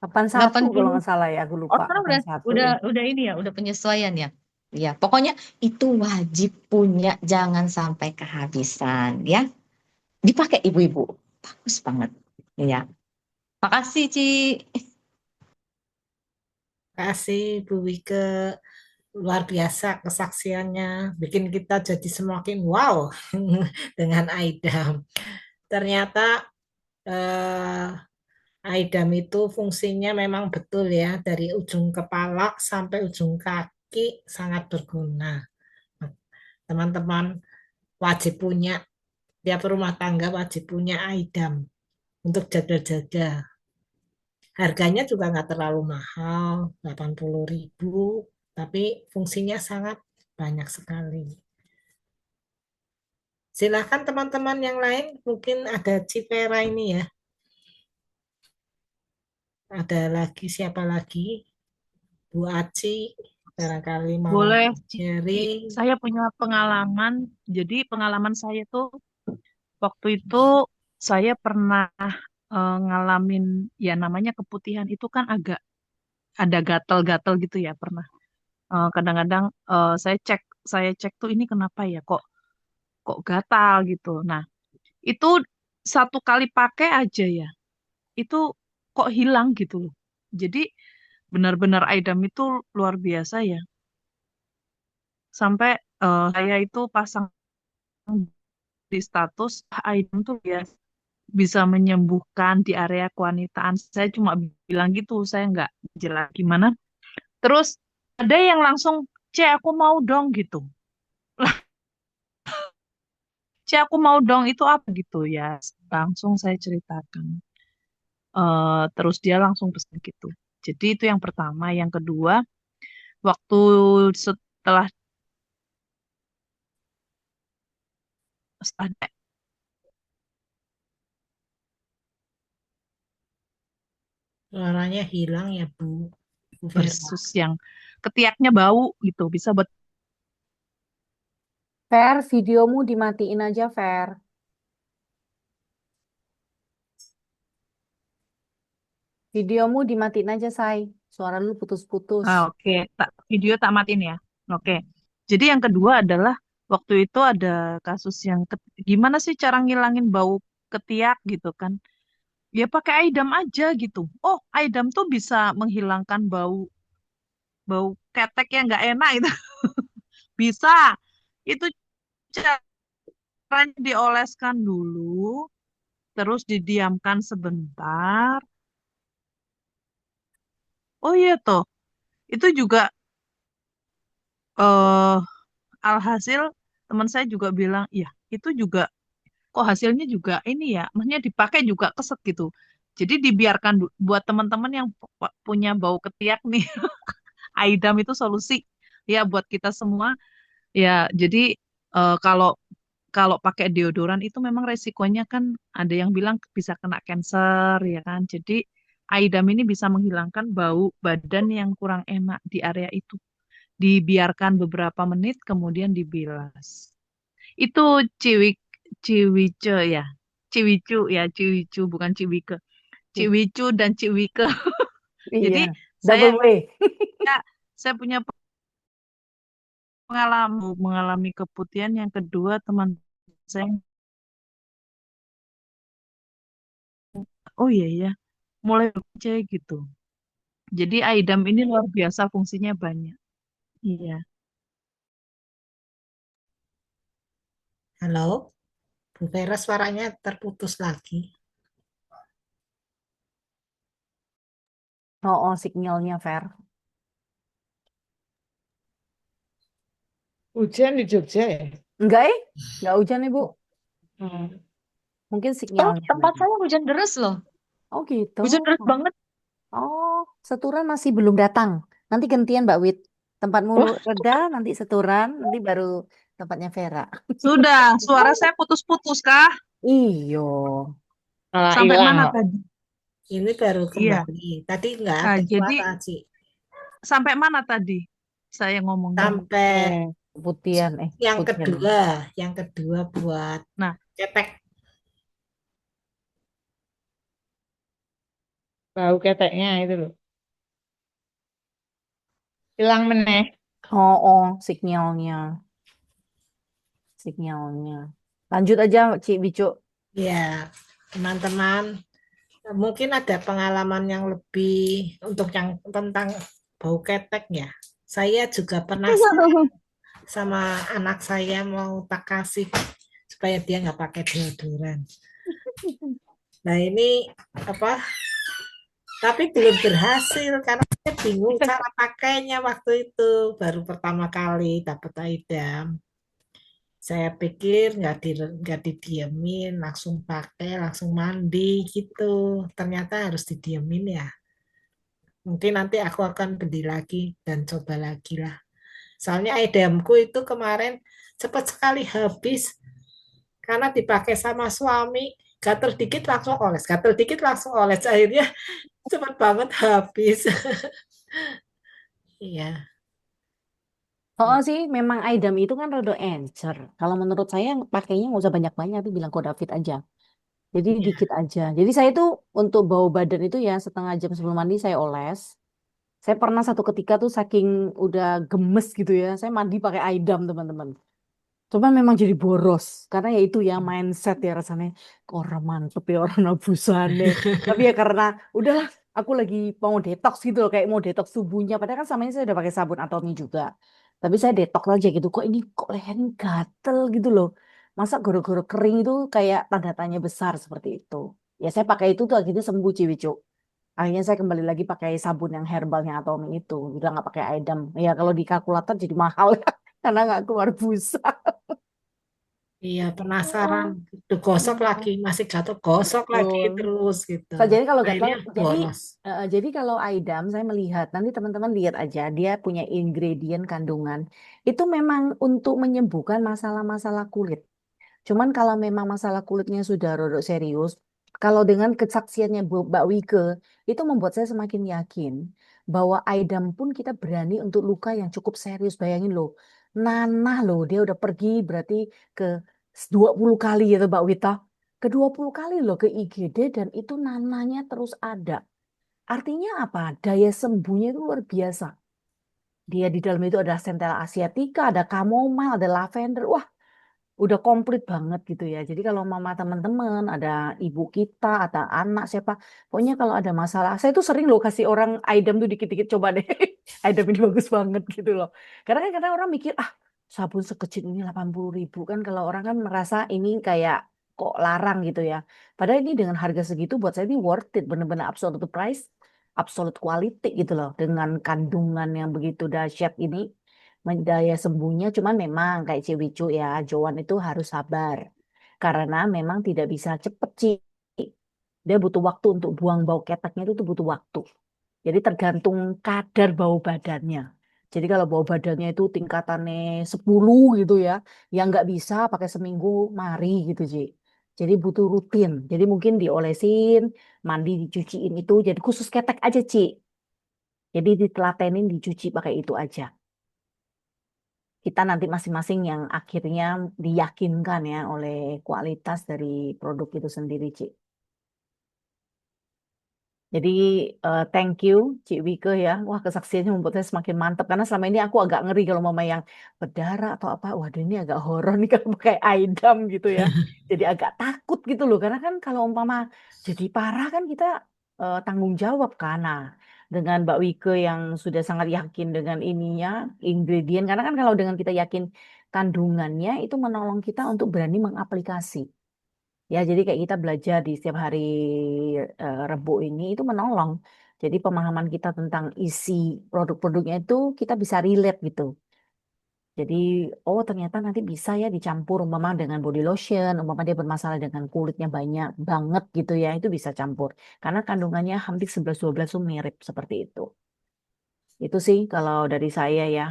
81 kalau 80. nggak salah ya, aku Oh, lupa. sekarang 81 udah ya. udah ini ya, udah penyesuaian ya. Ya, pokoknya itu wajib punya, jangan sampai kehabisan ya. Dipakai ibu-ibu. Bagus banget. Ya. Makasih, Ci. Kasih Bu Wike, luar biasa kesaksiannya, bikin kita jadi semakin wow dengan Aidam. Ternyata eh, Aidam itu fungsinya memang betul ya, dari ujung kepala sampai ujung kaki sangat berguna. Teman-teman wajib punya, tiap rumah tangga wajib punya Aidam untuk jaga-jaga. Harganya juga nggak terlalu mahal, 80.000, tapi fungsinya sangat banyak sekali. Silakan teman-teman yang lain, mungkin ada Cipera ini ya. Ada lagi siapa lagi? Bu Aci, barangkali mau Boleh, Cici. sharing. Saya punya pengalaman. Jadi pengalaman saya tuh waktu itu saya pernah ngalamin ya namanya keputihan itu kan agak ada gatal-gatal gitu ya pernah. Kadang-kadang saya cek tuh ini kenapa ya kok kok gatal gitu. Nah, itu satu kali pakai aja ya. Itu kok hilang gitu loh. Jadi benar-benar Aidam itu luar biasa ya. Sampai saya itu pasang di status item tuh ya bisa menyembuhkan di area kewanitaan. Saya cuma bilang gitu, saya nggak jelas gimana. Terus ada yang langsung, C aku mau dong gitu. C aku mau dong itu apa gitu ya. Langsung saya ceritakan. Terus dia langsung pesan gitu. Jadi itu yang pertama. Yang kedua, waktu setelah ada Suaranya hilang ya Bu, Bu Vera. versus yang ketiaknya bau gitu, bisa buat Fer, videomu dimatiin aja, Fer. Videomu dimatiin aja, Say. Suara lu putus-putus. Oke, video tak matiin ya. Oke. Jadi yang kedua adalah waktu itu ada kasus yang gimana sih cara ngilangin bau ketiak gitu kan? Ya pakai Aidam aja gitu. Oh, Aidam tuh bisa menghilangkan bau bau ketek yang nggak enak itu. Bisa. Itu caranya dioleskan dulu, terus didiamkan sebentar. Oh iya toh, itu juga eh alhasil teman saya juga bilang, ya itu juga kok hasilnya juga ini ya, maksudnya dipakai juga keset gitu. Jadi dibiarkan buat teman-teman yang punya bau ketiak nih, Aidam itu solusi ya buat kita semua. Ya, jadi kalau kalau pakai deodoran itu memang resikonya kan ada yang bilang bisa kena cancer ya kan. Jadi Aidam ini bisa menghilangkan bau badan yang kurang enak di area itu. Dibiarkan beberapa menit kemudian dibilas. Itu ciwik ciwice ya. Ciwicu ya, ciwicu bukan ciwike. Ciwicu dan ciwike. Iya, Jadi saya double W. saya punya pengalaman mengalami keputihan yang kedua teman saya. Oh iya ya, mulai baca gitu. Jadi Aidam ini luar biasa fungsinya banyak. Iya. Halo, Bu Vera suaranya terputus lagi. Oh, oh, signalnya, Fer. Hujan di Jogja ya? Enggak enggak hujan Ibu. Hmm. Mungkin Oh, sinyalnya tempat memang. saya hujan deras loh. Oh gitu. Hujan deras banget. Oh, Seturan masih belum datang. Nanti gantian Mbak Wit. Tempatmu Wah, reda, nanti Seturan, nanti baru tempatnya Vera. Sudah, suara saya putus-putus kah? Iyo. malah Sampai hilang mana loh. tadi? Ini baru Iya. kembali. Tadi nggak Nah, ada jadi suara, Ci. sampai mana tadi saya ngomongnya? Sampai Putian, yang Putian. kedua buat Nah, cetek. Bau keteknya itu loh. Hilang meneh. Oh, sinyalnya. Sinyalnya. Lanjut aja, Cik Bicu. Ya, teman-teman, mungkin ada pengalaman yang lebih untuk yang tentang bau ketek ya. Saya juga penasaran sama anak saya mau tak kasih supaya dia nggak pakai deodoran. Nah ini apa? Tapi belum berhasil karena saya bingung cara pakainya waktu itu baru pertama kali dapat Aidam. Saya pikir nggak didiemin, langsung pakai, langsung mandi gitu. Ternyata harus didiemin ya. Mungkin nanti aku akan beli lagi dan coba lagi lah. Soalnya idamku itu kemarin cepat sekali habis karena dipakai sama suami. Gatel dikit langsung oles, gatel dikit langsung oles. Akhirnya cepat banget habis. Iya, Oh sih, memang Aidam itu kan rada encer. Kalau menurut saya pakainya nggak usah banyak-banyak, tapi bilang kok David aja. Jadi iya. dikit aja. Jadi saya tuh untuk bau badan itu ya setengah jam sebelum mandi saya oles. Saya pernah satu ketika tuh saking udah gemes gitu ya, saya mandi pakai Aidam teman-teman. Cuman memang jadi boros karena ya itu ya mindset ya rasanya kok orang mantep ya orang nabusane. Tapi ya karena udahlah aku lagi mau detox gitu loh kayak mau detox tubuhnya. Padahal kan sama ini saya udah pakai sabun Atomi juga. Tapi saya detox aja gitu. Kok ini kok leher ini gatel gitu loh. Masa goro-goro kering itu kayak tanda tanya besar seperti itu. Ya saya pakai itu tuh akhirnya sembuh ciwicu. Akhirnya saya kembali lagi pakai sabun yang herbalnya Atomi itu. Udah nggak pakai Aidam. Ya kalau di kalkulator jadi mahal ya. Karena nggak keluar busa. Iya, penasaran. Tuh gosok lagi, masih jatuh gosok lagi Betul. terus gitu. Jadi kalau gatal, Akhirnya boros. jadi kalau Aidam saya melihat nanti teman-teman lihat aja dia punya ingredient kandungan itu memang untuk menyembuhkan masalah-masalah kulit. Cuman kalau memang masalah kulitnya sudah rodok serius, kalau dengan kesaksiannya Mbak Wike itu membuat saya semakin yakin bahwa Aidam pun kita berani untuk luka yang cukup serius. Bayangin loh, Nanah loh dia udah pergi berarti ke 20 kali ya tuh Mbak Wita. Ke 20 kali loh ke IGD dan itu nananya terus ada. Artinya apa? Daya sembuhnya itu luar biasa. Dia di dalam itu ada Centella asiatica, ada chamomile, ada lavender. Wah, udah komplit banget gitu ya. Jadi kalau mama teman-teman, ada ibu kita, ada anak siapa, pokoknya kalau ada masalah, saya tuh sering loh kasih orang item tuh dikit-dikit coba deh. Item ini bagus banget gitu loh. Karena kan kadang orang mikir, ah sabun sekecil ini 80.000 kan kalau orang kan merasa ini kayak kok larang gitu ya. Padahal ini dengan harga segitu buat saya ini worth it, bener-bener absolute price, absolute quality gitu loh. Dengan kandungan yang begitu dahsyat ini daya sembuhnya cuman memang kayak Ciwicu ya Joan itu harus sabar karena memang tidak bisa cepet Ci. Dia butuh waktu untuk buang bau keteknya itu tuh butuh waktu. Jadi tergantung kadar bau badannya. Jadi kalau bau badannya itu tingkatannya 10 gitu ya, yang nggak bisa pakai seminggu mari gitu Ci. Jadi butuh rutin. Jadi mungkin diolesin, mandi dicuciin itu. Jadi khusus ketek aja Ci. Jadi ditelatenin dicuci pakai itu aja. Kita nanti masing-masing yang akhirnya diyakinkan ya oleh kualitas dari produk itu sendiri, Cik. Jadi thank you Cik Wike ya. Wah kesaksiannya membuat saya semakin mantap karena selama ini aku agak ngeri kalau mama yang berdarah atau apa. Waduh ini agak horor nih kalau pakai Aidam gitu ya. Jadi agak takut gitu loh karena kan kalau umpama jadi parah kan kita tanggung jawab kan. Nah, dengan Mbak Wike yang sudah sangat yakin dengan ininya ingredient karena kan kalau dengan kita yakin kandungannya itu menolong kita untuk berani mengaplikasi. Ya, jadi kayak kita belajar di setiap hari Rebo ini itu menolong. Jadi pemahaman kita tentang isi produk-produknya itu kita bisa relate gitu. Jadi, oh ternyata nanti bisa ya dicampur umpama dengan body lotion, umpama dia bermasalah dengan kulitnya banyak banget gitu ya, itu bisa campur. Karena kandungannya hampir 11-12 tuh mirip seperti itu. Itu sih kalau dari saya ya.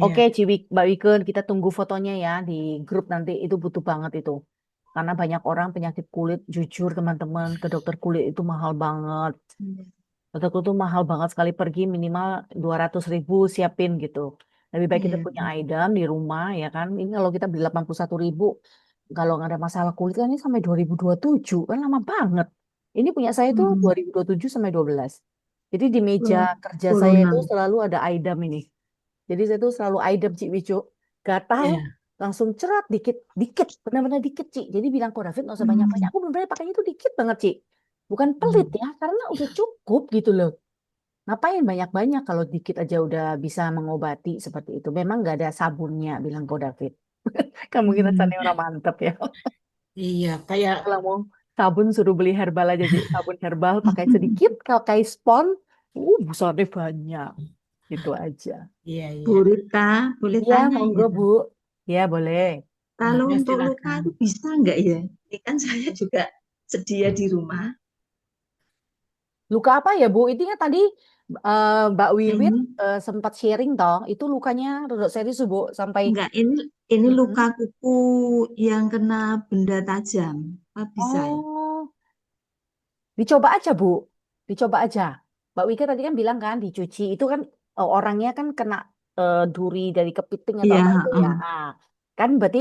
Oke, Iya. Mbak Wike, kita tunggu fotonya ya di grup nanti. Itu butuh banget itu. Karena banyak orang penyakit kulit, jujur teman-teman, ke dokter kulit itu mahal banget. Dokterku tuh mahal banget sekali pergi minimal 200.000 siapin gitu. Lebih baik kita Iya. punya Aidam di rumah ya kan. Ini kalau kita beli 81.000, kalau nggak ada masalah kulit kan ini sampai 2027 kan lama banget. Ini punya saya tuh Hmm. 2027 sampai 12. Jadi di meja kerja saya itu 26. selalu ada Aidam ini. Jadi saya tuh selalu Aidam Cik Wijo. Gatal Iya. langsung cerat dikit, dikit, benar-benar dikit Cik. Jadi bilang kok David nggak usah banyak-banyak. Hmm. Aku benar-benar pakainya itu dikit banget Cik. Bukan pelit Hmm. ya, karena udah cukup gitu loh. Ngapain banyak-banyak kalau dikit aja udah bisa mengobati seperti itu. Memang nggak ada sabunnya, bilang Ko David. Kamu kira Hmm. sana orang mantep ya. Iya, kayak Kalau mau sabun suruh beli herbal aja, Cik. Sabun herbal pakai sedikit, kalau pakai spon, busanya banyak. Itu aja. iya Bu iya. Rita, boleh Iya, tanya monggo ya? Bu. Ya, boleh. Kalau Iya, untuk luka silakan. itu bisa nggak ya? Ini kan saya juga sedia di rumah. Luka apa ya, Bu? Intinya tadi Mbak Wiwit Ini sempat sharing toh, itu lukanya rodok serius, Bu, sampai enggak, ini Mm-mm. luka kuku yang kena benda tajam. Apa bisa ya? Oh, dicoba aja, Bu. Dicoba aja. Mbak Wika tadi kan bilang kan dicuci. Itu kan orangnya kan kena duri dari kepiting atau Iya, apa itu ya. heeh. Kan berarti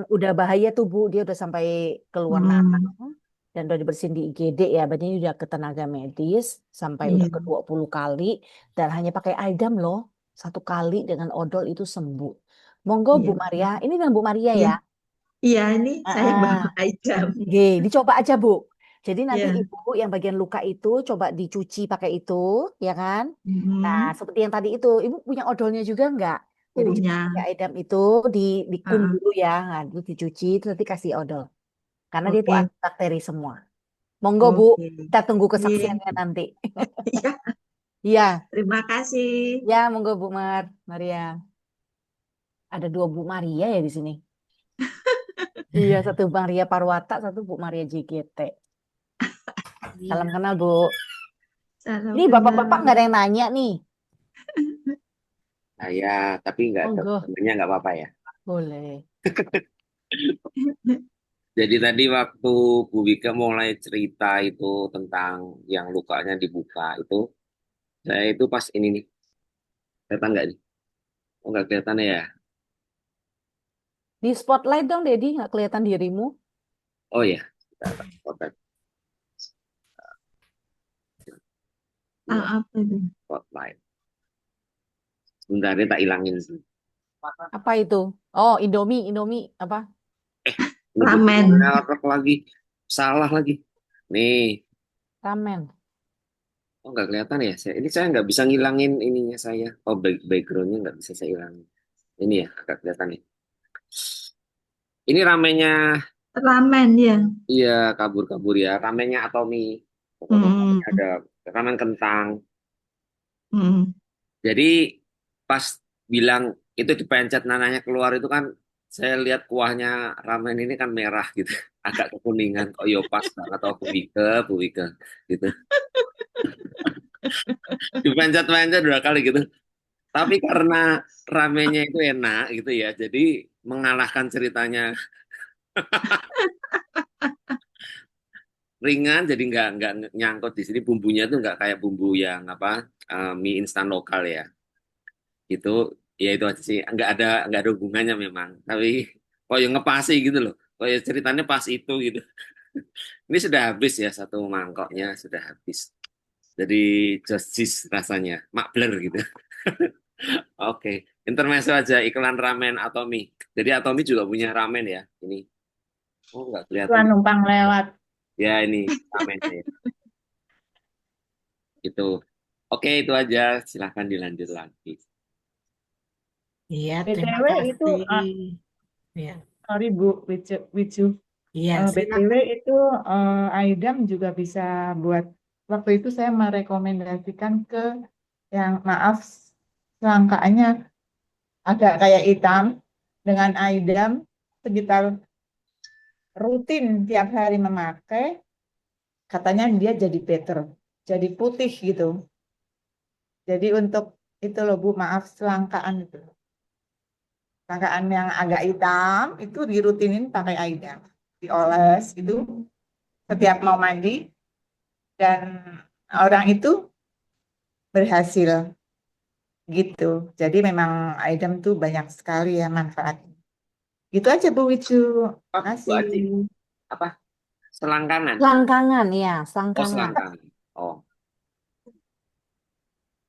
udah bahaya tuh, Bu. Dia udah sampai keluar nanah Hmm, dan udah dibersihin di IGD ya. Berarti ini udah ke tenaga medis sampai udah iya, ke 20 kali dan hanya pakai Aidam loh. 1 kali dengan odol itu sembuh. Monggo Bu iya. Maria. Ini dengan Bu Maria Iya, ya. iya ini saya Ah, baru Aidam. Oke, dicoba aja Bu. Jadi nanti Iya. ibu yang bagian luka itu coba dicuci pakai itu, ya kan? Nah, Hmm, seperti yang tadi itu, ibu punya odolnya juga nggak? Jadi cuci punya. pakai edam itu, dikum Heeh. dulu ya, nah, itu dicuci, terus nanti kasih odol. Karena dia itu Oke, antibakteri semua. Monggo Bu, oke. kita tunggu Iya, kesaksiannya nanti. iya. Iya, Terima kasih. ya monggo Bu Maria. Ada 2 Bu Maria ya di sini. Iya, satu Maria Parwata, satu Bu Maria JGT. Salam Iya. kenal Bu. Salam Ini bapak-bapak kenal. nggak ada yang nanya nih. Saya tapi nggak Monggo. temennya nggak apa-apa ya. Boleh. Jadi tadi waktu Bu Wika mulai cerita itu tentang yang lukanya dibuka itu, saya itu pas ini nih, kelihatan nggak nih? Oh nggak kelihatan ya? Di spotlight dong, Dedi, nggak kelihatan dirimu. Oh ya, sebentar, spotlight, Apa itu? spotlight. Sebentar ini tak ilangin sih. Apa itu? Oh, Indomie, Indomie apa? Ini Ramen. merek lagi, salah lagi. Nih, Ramen. oh nggak kelihatan ya? Ini saya nggak bisa ngilangin ininya saya. Oh backgroundnya nggak bisa saya ilangin. Ini ya, agak kelihatan nih. Ini ramennya, Ramen ya. iya kabur-kabur ya. Ramennya Atomi. Pokoknya Hmm, ada ramen kentang. hmm. Jadi pas bilang itu dipencet nananya keluar itu kan saya lihat kuahnya ramen ini kan merah gitu. Agak kekuningan. Oh yo pas banget oh Bu Wike gitu. Dipencet-pencet 2 kali gitu. Tapi karena ramennya itu enak gitu ya. Jadi mengalahkan ceritanya ringan jadi nggak nyangkut di sini bumbunya tuh nggak kayak bumbu yang apa mie instan lokal ya itu ya itu aja sih nggak ada hubungannya memang tapi oh yang ngepasi gitu loh oh ya ceritanya pas itu gitu ini sudah habis ya satu mangkoknya sudah habis jadi justice rasanya mak blur gitu oke intermezzo aja iklan ramen Atomi jadi Atomi juga punya ramen ya ini oh nggak kelihatan Tuan numpang lewat. ya ini ramennya ya. Itu oke itu aja silahkan dilanjut lagi. Iya, terima BTW itu, kasih. Ya, sorry Bu, Wicu. iya, BTW silakan. itu Aidam juga bisa buat, waktu itu saya merekomendasikan ke yang maaf selangkaannya agak kayak hitam dengan Aidam sekitar rutin tiap hari memakai, katanya dia jadi better, jadi putih gitu. Jadi untuk itu loh Bu, maaf selangkaan itu. Selangkaan yang agak hitam itu dirutinin pakai Aidam. Dioles itu setiap mau mandi dan orang itu berhasil gitu. Jadi memang Aidam tuh banyak sekali ya manfaatnya. Gitu aja Bu Wicu. Oh, Bu Makasih. Aci, apa? Selangkangan. Selangkangan ya, Oh, selangkangan. selangkangan. Oh,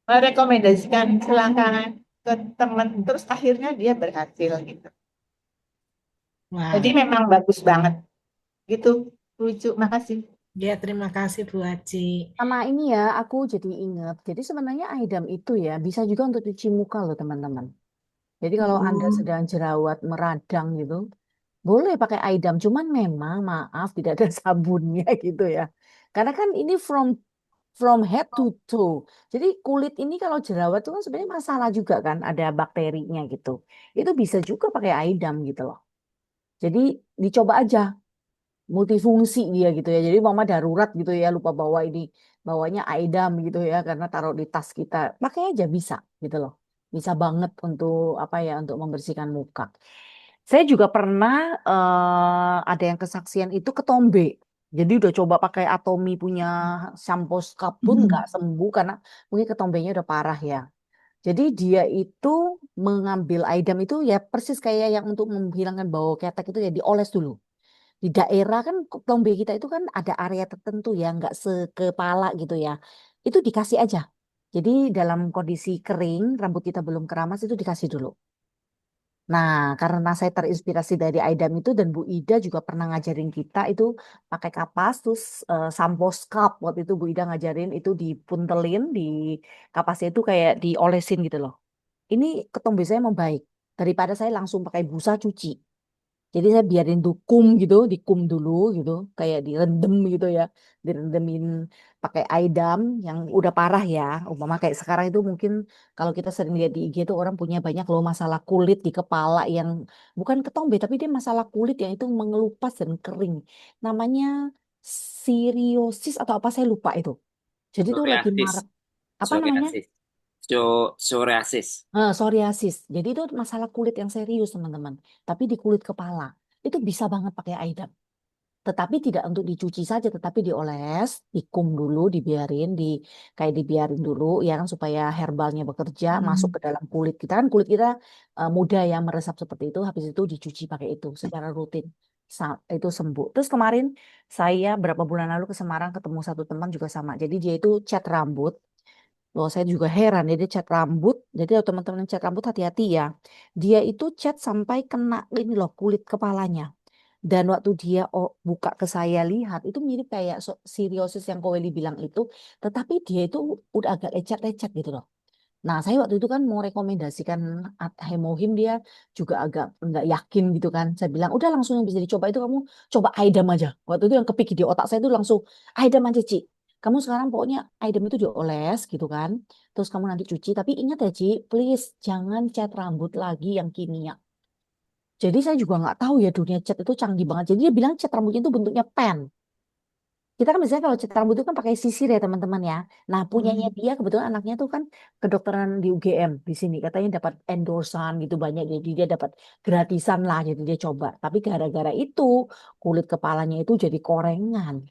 Merekomendasikan selangkangan ke teman terus akhirnya dia berhasil gitu. Jadi Wow. memang bagus banget gitu. Lucu, makasih. Ya, terima kasih Bu Aci. Sama ini ya, aku jadi ingat. Jadi sebenarnya Aidam itu ya bisa juga untuk cuci muka loh teman-teman. Jadi kalau Anda Oh, sedang jerawat meradang gitu, boleh pakai Aidam. Cuman memang maaf tidak ada sabunnya gitu ya. Karena kan ini from head to toe. Jadi kulit ini kalau jerawat itu kan sebenarnya masalah juga kan, ada bakterinya gitu. Itu bisa juga pakai Aidam gitu loh. Jadi dicoba aja multifungsi dia gitu ya. Jadi mama darurat gitu ya, lupa bawa ini, bawanya Aidam gitu ya karena taruh di tas kita. Pakai aja bisa gitu loh. Bisa banget untuk apa ya, untuk membersihkan muka. Saya juga pernah ada yang kesaksian itu ketombe. Jadi udah coba pakai Atomi punya shampoo scalp pun nggak sembuh karena mungkin ketombenya udah parah ya. Jadi dia itu mengambil Aidam itu ya persis kayak yang untuk menghilangkan bau ketek itu ya dioles dulu. Di daerah kan ketombe kita itu kan ada area tertentu ya, nggak sekepala gitu ya. Itu dikasih aja. Jadi dalam kondisi kering, rambut kita belum keramas itu dikasih dulu. Nah, karena saya terinspirasi dari Aidam itu dan Bu Ida juga pernah ngajarin kita itu pakai kapas, terus sampo scalp. Waktu itu Bu Ida ngajarin itu dipuntelin, di kapasnya itu kayak diolesin gitu loh. Ini ketombe saya membaik daripada saya langsung pakai busa cuci. Jadi saya biarin dukum gitu, dikum dulu gitu, kayak direndam gitu ya, direndemin pakai Aidam yang udah parah ya. Umpama kayak sekarang itu mungkin kalau kita sering lihat di IG itu orang punya banyak loh masalah kulit di kepala yang bukan ketombe tapi dia masalah kulit yang itu mengelupas dan kering. Namanya siriosis atau apa saya lupa itu. Jadi itu lagi psoriasis. marak. Apa namanya? Psoriasis. Psoriasis. Psoriasis. Jadi itu masalah kulit yang serius teman-teman. Tapi di kulit kepala itu bisa banget pakai Aidam. Tetapi tidak untuk dicuci saja, tetapi dioles, dikum dulu, dibiarin, kayak dibiarin dulu, ya kan supaya herbalnya bekerja, masuk ke dalam kulit kita kan kulit kita mudah ya meresap seperti itu. Habis itu dicuci pakai itu secara rutin. Itu sembuh. Terus kemarin saya berapa bulan lalu ke Semarang ketemu satu teman juga sama. Jadi dia itu cat rambut. Loh, saya juga heran ya, dia cat rambut. Jadi kalau teman-teman yang cat rambut hati-hati ya. Dia itu cat sampai kena ini loh kulit kepalanya. Dan waktu dia buka ke saya lihat itu mirip kayak siriosis yang Koeli bilang itu, tetapi dia itu udah agak lecet-lecet gitu loh. Nah, saya waktu itu kan mau rekomendasikan Hemohim, dia juga agak nggak yakin gitu kan. Saya bilang, udah langsung yang bisa dicoba itu kamu coba Aidam aja. Waktu itu yang kepikir di otak saya itu langsung Aidam aja, Ci. Kamu sekarang pokoknya Aidam itu dioles gitu kan. Terus kamu nanti cuci. Tapi ingat ya, Ci, please jangan cat rambut lagi yang kimia. Jadi saya juga nggak tahu ya dunia cat itu canggih banget. Jadi dia bilang cat rambutnya itu bentuknya pen. Kita kan biasanya kalau cat rambut itu kan pakai sisir ya teman-teman ya. Nah punyanya dia kebetulan anaknya tuh kan kedokteran di UGM di sini. Katanya dapat endorsan gitu banyak. Jadi dia dapat gratisan lah. Jadi dia coba. Tapi gara-gara itu kulit kepalanya itu jadi korengan.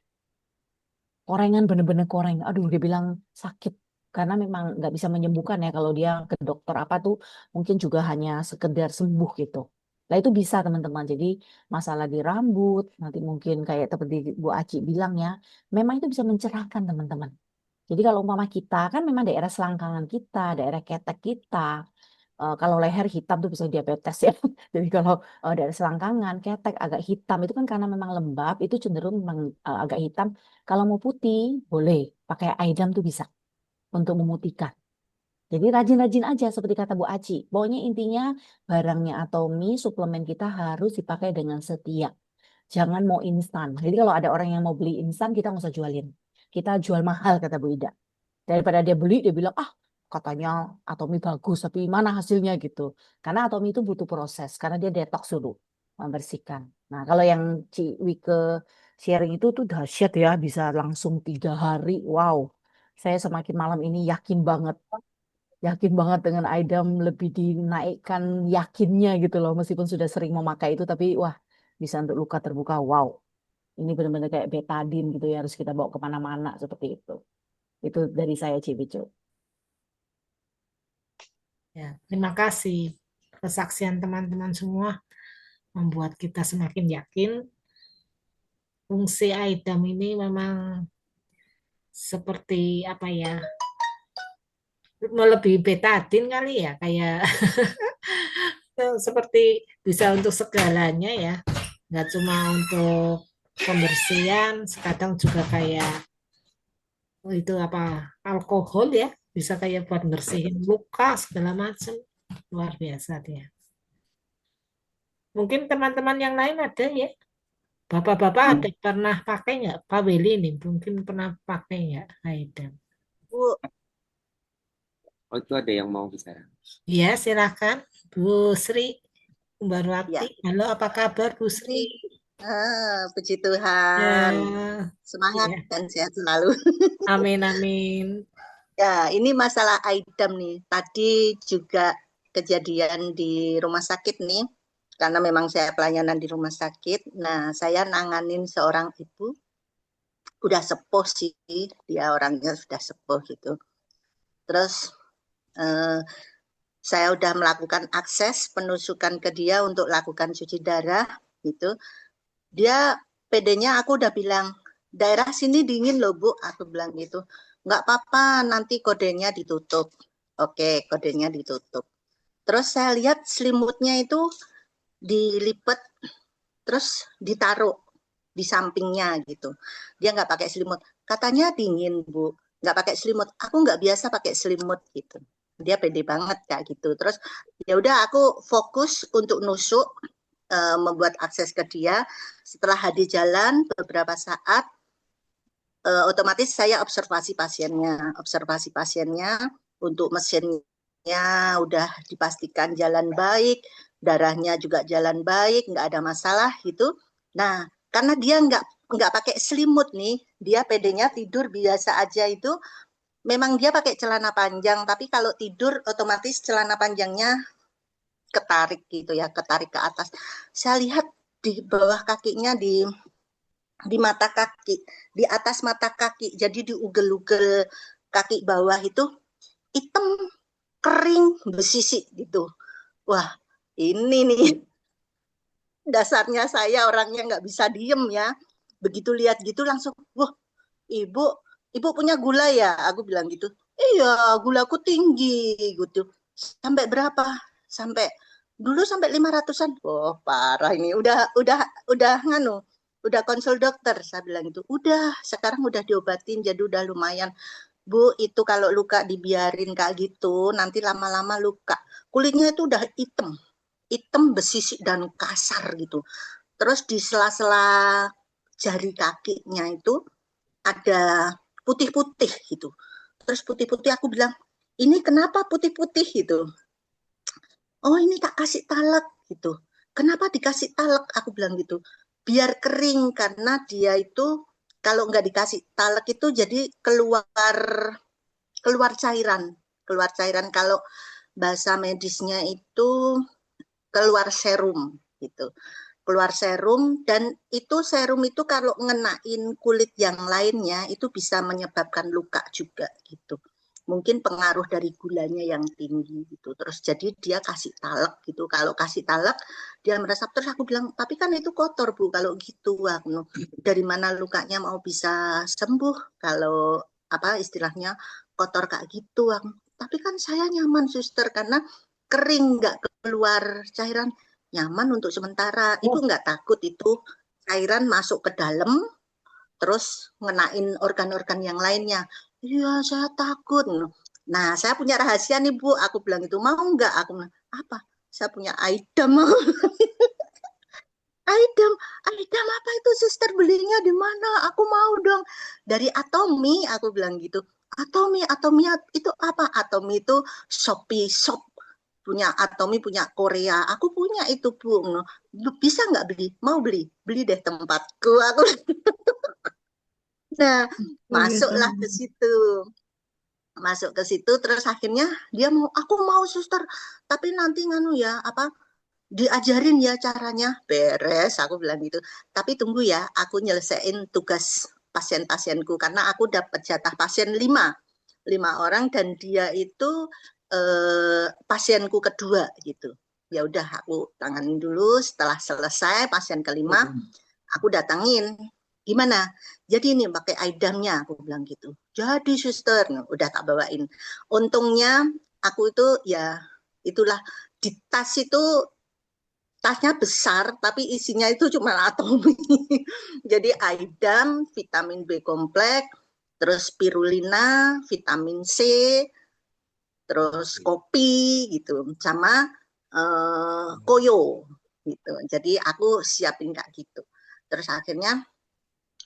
Korengan bener-bener koreng. Aduh dia bilang sakit. Karena memang nggak bisa menyembuhkan ya kalau dia ke dokter apa tuh mungkin juga hanya sekedar sembuh gitu. Nah itu bisa teman-teman. Jadi masalah di rambut nanti mungkin kayak seperti Bu Aci bilang ya, memang itu bisa mencerahkan teman-teman. Jadi kalau umpama kita kan memang daerah selangkangan kita, daerah ketek kita, kalau leher hitam tuh bisa diabetes ya. Jadi kalau daerah selangkangan, ketek agak hitam itu kan karena memang lembab, itu cenderung memang agak hitam. Kalau mau putih, boleh pakai Aidam tuh bisa untuk memutihkan. Jadi rajin-rajin aja seperti kata Bu Aci. Pokoknya intinya barangnya atau mie suplemen kita harus dipakai dengan setia. Jangan mau instan. Jadi kalau ada orang yang mau beli instan, kita nggak usah jualin. Kita jual mahal kata Bu Ida. Daripada dia beli, dia bilang, ah katanya Atomi bagus, tapi mana hasilnya gitu. Karena Atomi itu butuh proses, karena dia detox dulu, membersihkan. Nah, kalau yang Ci Wike sharing itu tuh dahsyat ya, bisa langsung 3 hari. Wow, saya semakin malam ini yakin banget dengan Aidam lebih dinaikkan yakinnya gitu loh, meskipun sudah sering memakai itu, tapi wah bisa untuk luka terbuka. Wow, ini benar-benar kayak betadin gitu ya, harus kita bawa kemana-mana seperti itu. Itu dari saya, Cibicu. Ya, terima kasih. Kesaksian teman-teman semua membuat kita semakin yakin fungsi AIDAM ini memang seperti apa ya, melebihi betadin kali ya, kayak seperti bisa untuk segalanya ya, nggak cuma untuk pembersihan, kadang juga kayak itu apa, alkohol ya, bisa kayak buat bersihin luka segala macam. Luar biasa dia. Mungkin teman-teman yang lain ada ya. Bapak-bapak ada pernah pakai nggak? Pak Willy nih mungkin pernah pakai nggak Aidam? Bu, Oh, itu ada yang mau bicara. Iya, silakan Bu Sri Mbak ya, Wati. Halo, apa kabar Bu Sri? ini puji Tuhan, Ya, semangat iya. dan sehat selalu. Amin, amin. Ya, ini masalah Aidam nih. Tadi juga kejadian di rumah sakit nih, karena memang saya pelayanan di rumah sakit. Nah, saya nanganin seorang ibu, udah sepuh sih, dia orangnya sudah sepuh gitu. Terus eh, saya udah melakukan akses penusukan ke dia untuk lakukan cuci darah gitu. Dia PD-nya aku udah bilang, daerah sini dingin loh Bu, aku bilang gitu. Nggak apa-apa, nanti kodenya ditutup. Oke, kodenya ditutup. Terus saya lihat selimutnya itu dilipet, terus ditaruh di sampingnya gitu. Dia nggak pakai selimut. Katanya dingin Bu, nggak pakai selimut. Aku nggak biasa pakai selimut gitu. Dia pede banget kayak gitu. Terus ya udah aku fokus untuk nusuk, membuat akses ke dia. Setelah Hadi jalan beberapa saat, otomatis saya observasi pasiennya untuk mesinnya udah dipastikan jalan baik, darahnya juga jalan baik, nggak ada masalah gitu. Nah, karena dia nggak pakai selimut nih, dia PD-nya tidur biasa aja itu. Memang dia pakai celana panjang, tapi kalau tidur otomatis celana panjangnya ketarik gitu ya, ketarik ke atas. Saya lihat di bawah kakinya, di mata kaki, di atas mata kaki, jadi di ugel-ugel kaki bawah itu hitam, kering, besisik gitu. Wah, ini nih dasarnya saya orangnya nggak bisa diem ya. Begitu lihat gitu langsung, wah, ibu, ibu punya gula ya? Aku bilang gitu. Iya, gulaku tinggi gitu. Sampai berapa? Sampai dulu sampai 500-an. Oh, parah ini. Udah nganu. Udah konsul dokter, saya bilang gitu. Udah, sekarang udah diobatin, jadi udah lumayan. Bu, itu kalau luka dibiarin kayak gitu, nanti lama-lama luka. Kulitnya itu udah hitam. Hitam, besisik, dan kasar gitu. Terus di sela-sela jari kakinya itu ada putih-putih gitu. Terus putih-putih aku bilang, ini kenapa putih-putih gitu? Oh ini tak kasih talak gitu. Kenapa dikasih talak? Aku bilang gitu. Biar kering karena dia itu kalau nggak dikasih talak itu jadi keluar cairan. Keluar cairan kalau bahasa medisnya itu keluar serum gitu. Keluar serum dan itu serum itu kalau ngenain kulit yang lainnya itu bisa menyebabkan luka juga gitu. Mungkin pengaruh dari gulanya yang tinggi gitu. Terus jadi dia kasih talak gitu. Kalau kasih talak dia meresap, terus aku bilang, tapi kan itu kotor Bu kalau gitu. Aku dari mana lukanya mau bisa sembuh kalau apa istilahnya kotor kayak gitu. Aku. Tapi kan saya nyaman suster karena kering nggak keluar cairan, nyaman untuk sementara. Ibu nggak takut itu cairan masuk ke dalam terus ngenain organ-organ yang lainnya? Iya, saya takut. Nah, saya punya rahasia nih Bu, aku bilang itu, mau nggak? Aku bilang, apa? Saya punya Aidam. Aidam, Aidam apa itu suster, belinya di mana? Aku mau dong. Dari Atomi, aku bilang gitu. Atomi itu apa? Atomi itu Shopee shop punya Atomi, punya Korea. Aku punya itu, Bu. Bisa nggak beli? Mau beli? Beli deh tempatku. Aku nah, masuklah ke situ. Masuk ke situ terus akhirnya dia mau, aku mau suster, tapi nanti nganu ya, apa, diajarin ya caranya. Beres, aku bilang gitu. Tapi tunggu ya, aku nyelesain tugas pasien-pasienku karena aku dapat jatah pasien 5 orang dan dia itu pasienku kedua gitu. Ya udah aku tanganin dulu, setelah selesai pasien kelima aku datangin. Gimana? Jadi ini pakai aidamnya, aku bilang gitu. Jadi suster, udah tak bawain. Untungnya aku itu ya itulah, di tas itu, tasnya besar tapi isinya itu cuma Atomi. Jadi aidam, vitamin B kompleks, terus spirulina, vitamin C, terus kopi gitu, sama koyo gitu. Jadi aku siapin kayak gitu. Terus akhirnya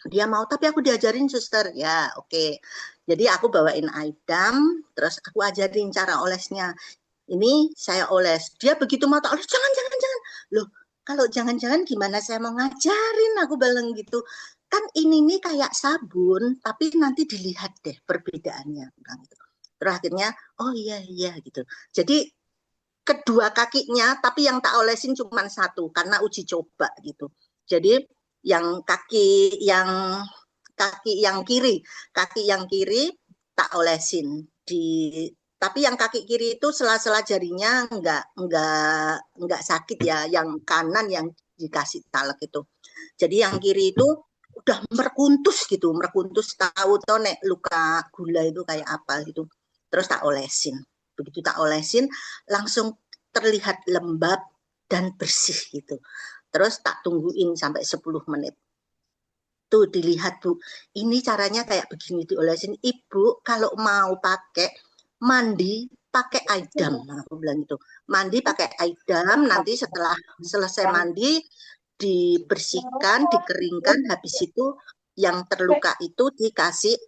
dia mau, tapi aku diajarin suster. Ya oke. Jadi aku bawain aidam, terus aku ajarin cara olesnya. Ini saya oles. Dia begitu mau tak oles, jangan. Loh, kalau jangan gimana saya mau ngajarin, aku bilang gitu. Kan ini nih kayak sabun, tapi nanti dilihat deh perbedaannya. Gitu. Terus akhirnya, oh iya gitu. Jadi kedua kakinya, tapi yang tak olesin cuma satu, karena uji coba gitu. Jadi yang kaki yang kiri tak olesin tapi yang kaki kiri itu sela-sela jarinya enggak sakit ya, yang kanan yang dikasih talek itu. Jadi yang kiri itu udah merkuntus tahu nek luka gula itu kayak apa gitu. Terus tak olesin. Begitu tak olesin langsung terlihat lembab dan bersih gitu. Terus tak tungguin sampai 10 menit. Tuh dilihat Bu, ini caranya kayak begini diolesin. Ibu kalau mau pakai mandi pakai aidam, aku bilang gitu. Mandi pakai aidam, nanti setelah selesai mandi dibersihkan, dikeringkan, habis itu yang terluka itu dikasih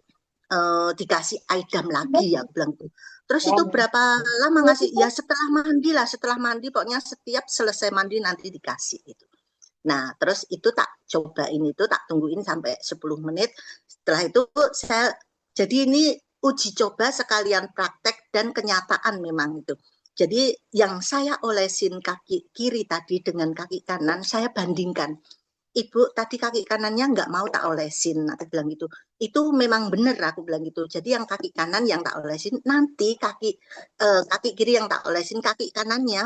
aidam lagi, ya aku bilang gitu. Terus itu berapa lama ngasih? Ya setelah mandi pokoknya setiap selesai mandi nanti dikasih itu. Nah, terus itu tak cobain, itu tak tungguin sampai 10 menit. Setelah itu jadi ini uji coba sekalian praktek dan kenyataan memang itu. Jadi yang saya olesin kaki kiri tadi dengan kaki kanan, saya bandingkan. Ibu tadi kaki kanannya nggak mau tak olesin, aku bilang gitu. Itu memang benar, aku bilang gitu. Jadi yang kaki kanan yang tak olesin, nanti kaki kiri yang tak olesin, kaki kanannya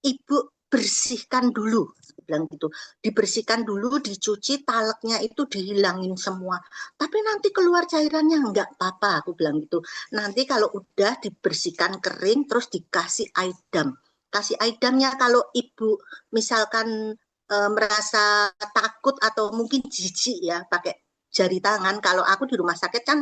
ibu bersihkan dulu, aku bilang gitu. Dibersihkan dulu, dicuci, taleknya itu dihilangin semua. Tapi nanti keluar cairannya nggak apa-apa, aku bilang gitu. Nanti kalau udah dibersihkan kering, terus dikasih aidam. Kasih aidamnya kalau ibu misalkan merasa takut atau mungkin jijik ya pakai jari tangan. Kalau aku di rumah sakit kan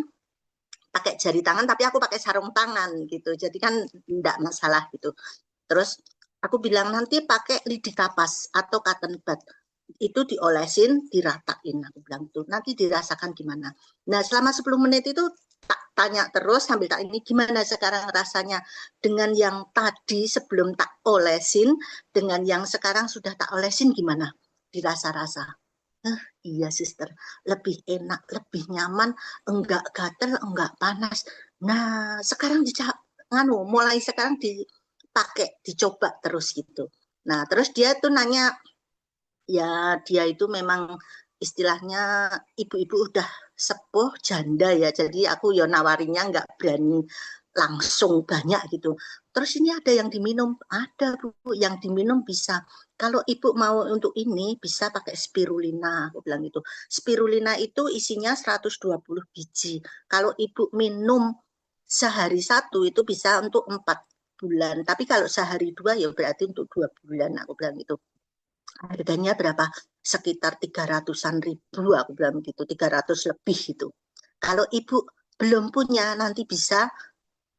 pakai jari tangan, tapi aku pakai sarung tangan gitu. Jadi kan enggak masalah gitu. Terus aku bilang nanti pakai lidi kapas atau cotton bud. Itu diolesin, diratain, aku bilang itu. Nanti dirasakan gimana. Nah, selama 10 menit itu tak tanya terus sambil tak ini, gimana sekarang rasanya dengan yang tadi sebelum tak olesin, dengan yang sekarang sudah tak olesin gimana? Dirasa-rasa. Iya suster, lebih enak, lebih nyaman, enggak gatel, enggak panas. Nah, sekarang mulai sekarang dipakai, dicoba terus gitu. Nah, terus dia tuh nanya, ya dia itu memang istilahnya ibu-ibu udah sepuh janda ya, jadi aku ya nawarinya nggak berani langsung banyak gitu. Terus ini ada yang diminum, ada Bu, yang diminum bisa. Kalau ibu mau untuk ini bisa pakai spirulina, aku bilang gitu. Spirulina itu isinya 120 biji. Kalau ibu minum sehari 1 itu bisa untuk 4 bulan. Tapi kalau sehari 2 ya berarti untuk 2 bulan, aku bilang gitu. Harganya berapa? Sekitar 300-an ribu, aku bilang gitu, 300 lebih itu. Kalau ibu belum punya, nanti bisa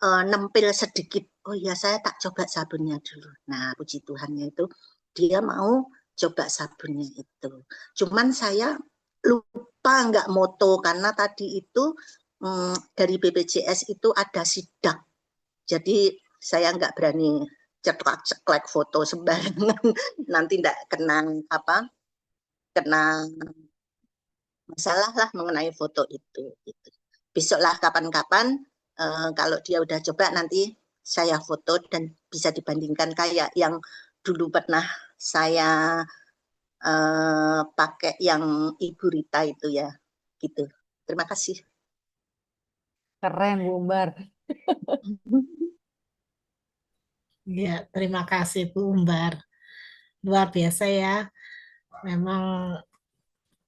nempel sedikit. Oh ya, saya tak coba sabunnya dulu. Nah, puji Tuhannya itu dia mau coba sabunnya itu. Cuman saya lupa nggak moto karena tadi itu dari BPJS itu ada sidak. Jadi saya nggak berani ceklek foto sembarangan, nanti nggak kena masalah lah mengenai foto itu. Gitu. Besoklah kapan-kapan kalau dia udah coba nanti saya foto dan bisa dibandingkan kayak yang dulu pernah saya pakai yang Ibu Rita itu ya, gitu. Terima kasih. Keren, Bu Umbar. Ya, terima kasih Bu Umbar. Luar biasa ya. Memang